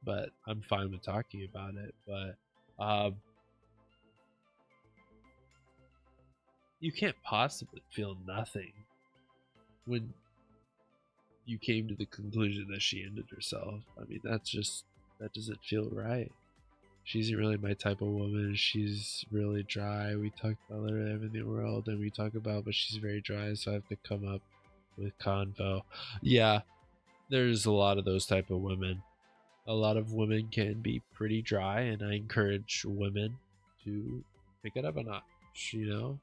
Speaker 1: But I'm fine with talking about it. But you can't possibly feel nothing when you came to the conclusion that she ended herself. I mean, that doesn't feel right. She isn't really my type of woman. She's really dry. We talk about literally everything in the world, and we talk about, but she's very dry, so I have to come up with convo. Yeah, there's a lot of those type of women. A lot of women can be pretty dry, and I encourage women to pick it up a notch, you know,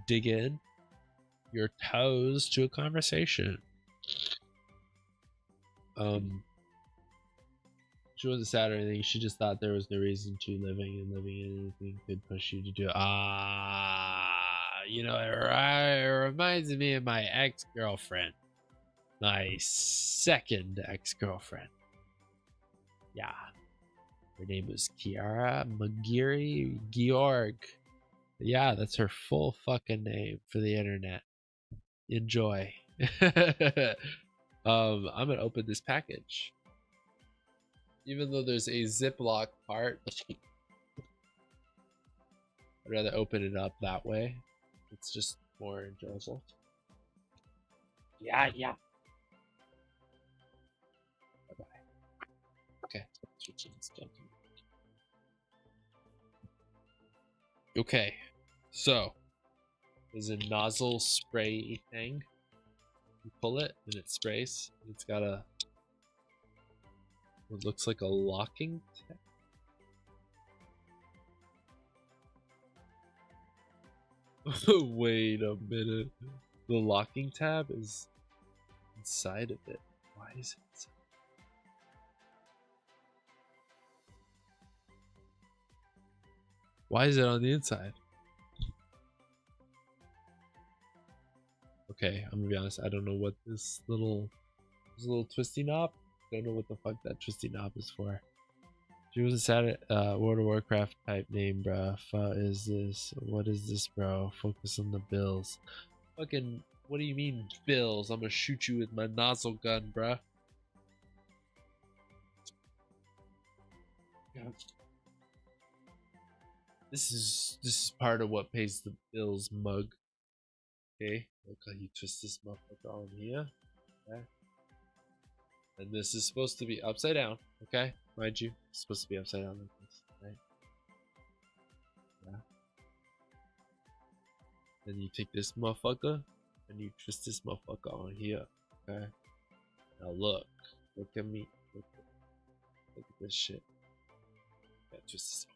Speaker 1: dig in, your toes to a conversation. She wasn't sad or anything. She just thought there was no reason to living, and living in anything could push you to do. You know, it reminds me of my ex-girlfriend, my second ex-girlfriend. Yeah, her name was Kiara Magiri Georg. Yeah, that's her full fucking name for the internet. Enjoy. I'm gonna open this package. Even though there's a Ziploc part, I'd rather open it up that way. It's just more enjoyable. Yeah. Bye-bye. Okay. Okay. So, there's a nozzle spray thing. You pull it and it sprays. It's got a what looks like a locking tab. Wait a minute. The locking tab is inside of it. Why is it inside? Why is it on the inside? Okay, I'm gonna be honest. I don't know what this little twisty knob. Don't know what the fuck that twisty knob is for. She was a sad World of Warcraft type name, bruh. Is this? What is this, bro? Focus on the bills. Fucking, what do you mean bills? I'm gonna shoot you with my nozzle gun, bruh. God. This is part of what pays the bills, mug. Okay, look how you twist this motherfucker on here. Okay. And this is supposed to be upside down, okay? Mind you, it's supposed to be upside down like this, right? Yeah. Then you take this motherfucker and you twist this motherfucker on here, okay? Now look at me, look at this shit. Yeah, twist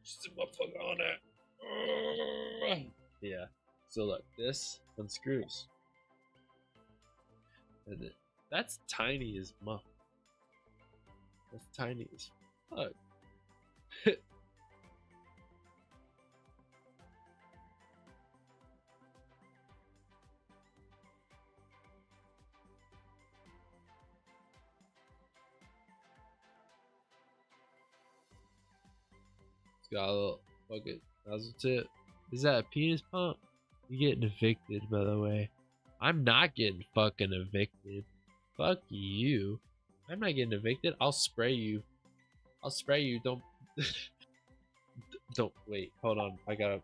Speaker 1: this motherfucker on it. Yeah. So look, this unscrews. And then that's tiny as muff. That's tiny as fuck. It's got a little fucking nozzle tip. Is that a penis pump? You're getting evicted, by the way. I'm not getting fucking evicted. Fuck you. I'm not getting evicted. I'll spray you. I'll spray you. Don't don't wait. Hold on. I gotta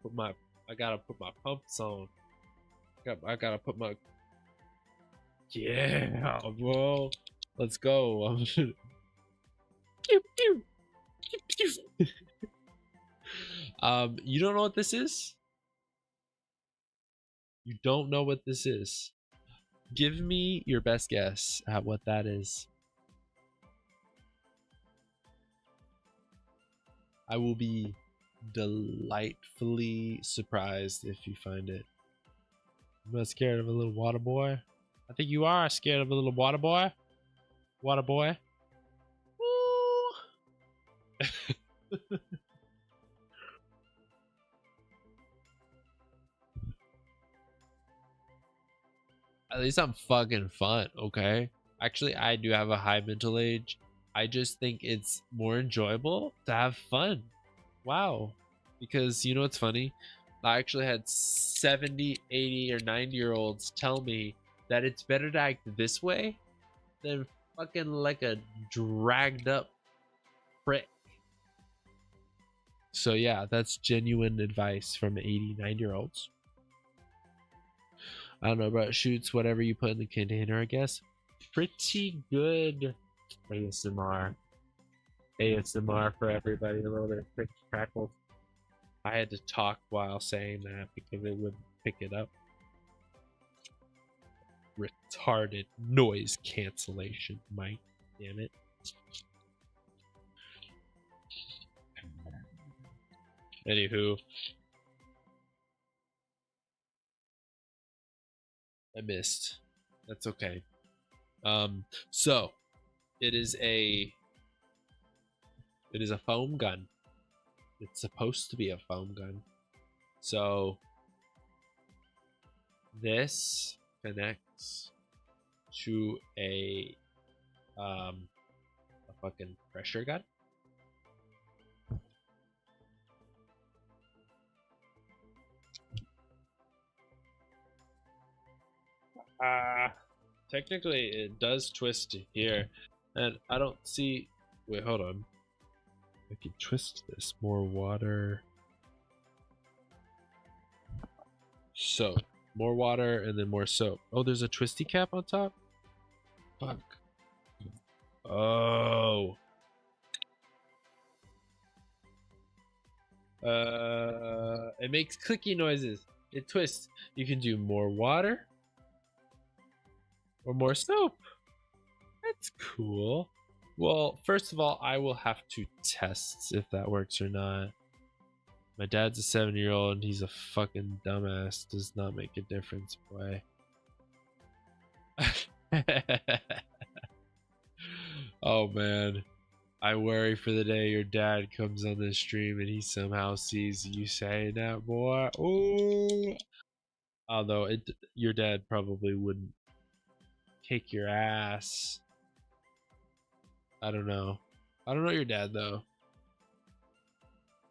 Speaker 1: put my pumps on. I gotta put my yeah, bro. Let's go. Pew, pew. Pew, pew. You don't know what this is? You don't know what this is? Give me your best guess at what that is. I will be delightfully surprised if you find it. I'm not scared of a little water boy. I think you are scared of a little water boy. Water boy. Woo! At least I'm fucking fun, okay? Actually, I do have a high mental age. I just think it's more enjoyable to have fun. Wow. Because you know what's funny? I actually had 70, 80, or 90-year-olds tell me that it's better to act this way than fucking like a dragged up prick. So yeah, that's genuine advice from 80, 90-year-olds. I don't know about shoots, whatever you put in the container, I guess. Pretty good ASMR. ASMR for everybody, a little bit of quick crackle. I had to talk while saying that because it wouldn't pick it up. Retarded noise cancellation, Mike. Damn it. Anywho. I missed. That's okay. So it is a foam gun. It's supposed to be a foam gun. So this connects to a fucking pressure gun. Technically it does twist here, and I don't see. Wait, hold on. I can twist this. More water. Soap. More water and then more soap. Oh, there's a twisty cap on top? Fuck. Oh. It makes clicky noises. It twists. You can do more water or more soap. That's cool. Well, first of all, I will have to test if that works or not. My dad's a 7-year-old and he's a fucking dumbass. Does not make a difference, boy. Oh man. I worry for the day your dad comes on this stream and he somehow sees you saying that, boy. Ooh. Although your dad probably wouldn't kick your ass. I don't know. I don't know your dad though.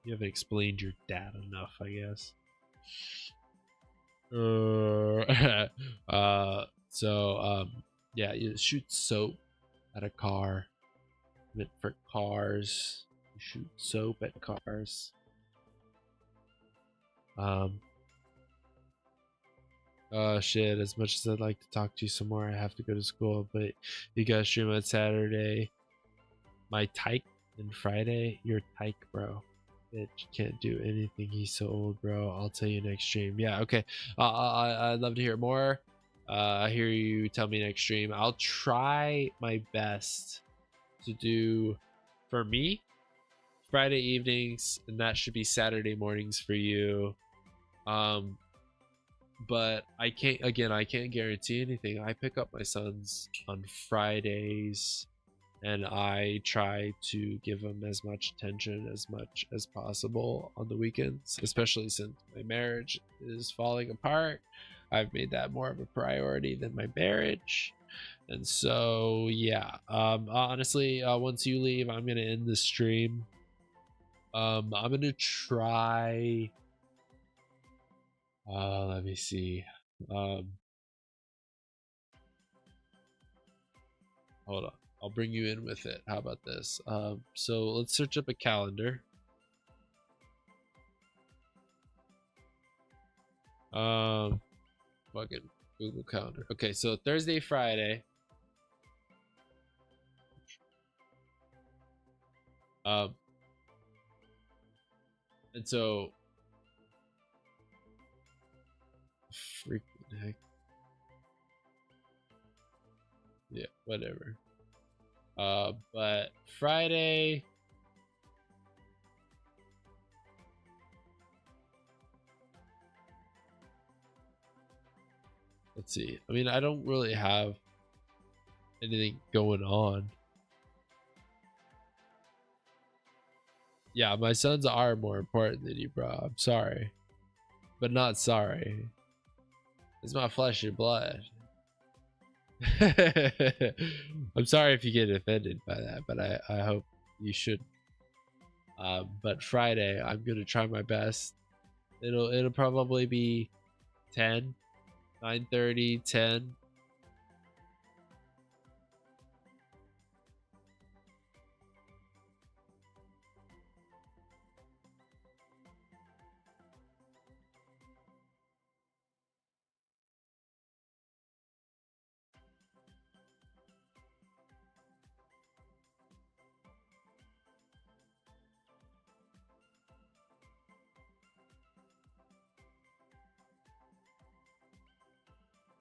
Speaker 1: You haven't explained your dad enough, I guess. Yeah, you shoot soap at a car. Meant for cars. You shoot soap at cars. Shit, as much as I'd like to talk to you some more, I have to go to school, but you guys stream on Saturday. My tyke and Friday, your tyke, bro. Bitch can't do anything. He's so old, bro. I'll tell you next stream. Yeah, okay. I'd love to hear more. I hear you tell me next stream. I'll try my best to do, for me, Friday evenings, and that should be Saturday mornings for you. But I can't guarantee anything. I pick up my sons on Fridays, and I try to give them as much attention as much as possible on the weekends, especially since my marriage is falling apart. I've made that more of a priority than my marriage. And so, yeah, honestly, once you leave, I'm going to end the stream. I'm going to try, let me see. Hold on. I'll bring you in with it. How about this? So let's search up a calendar. Fucking Google Calendar. Okay, so Thursday, Friday. And so freaking heck. Yeah, whatever. But Friday, let's see. I mean, I don't really have anything going on. Yeah, my sons are more important than you, bro. I'm sorry, but not sorry. It's my flesh and blood. I'm sorry if you get offended by that, but I hope you should. But Friday, I'm gonna try my best. It'll probably be 10, 9:30, 10.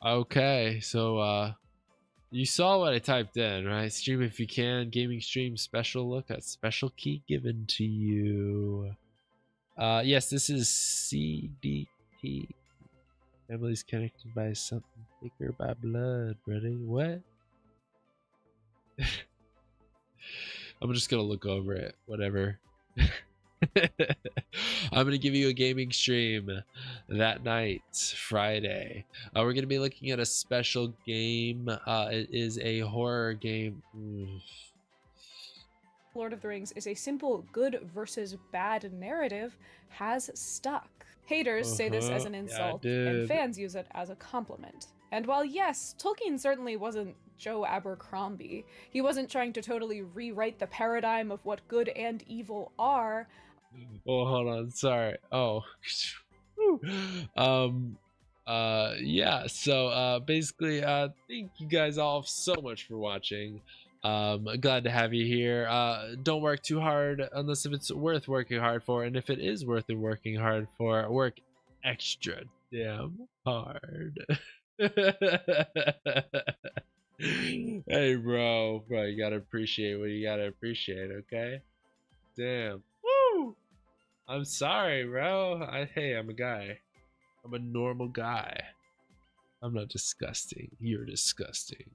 Speaker 1: Okay, so you saw what I typed in, right? Stream if you can, gaming stream special look at special key given to you. Yes, this is CDT. Family's connected by something thicker by blood, buddy. What? I'm just gonna look over it. Whatever. I'm gonna give you a gaming stream that night, Friday. We're gonna be looking at a special game. It is a horror game.
Speaker 5: Lord of the Rings is a simple good versus bad narrative has stuck. Haters say this as an insult, and fans use it as a compliment. And while yes, Tolkien certainly wasn't Joe Abercrombie, he wasn't trying to totally rewrite the paradigm of what good and evil are.
Speaker 1: Oh, hold on, sorry. Oh. Yeah, so basically thank you guys all so much for watching. Glad to have you here. Don't work too hard unless if it's worth working hard for, and if it is worth working hard for, work extra damn hard. Hey bro, you gotta appreciate what you gotta appreciate, okay? Damn. Woo! I'm sorry, bro. Hey, I'm a guy. I'm a normal guy. I'm not disgusting. You're disgusting.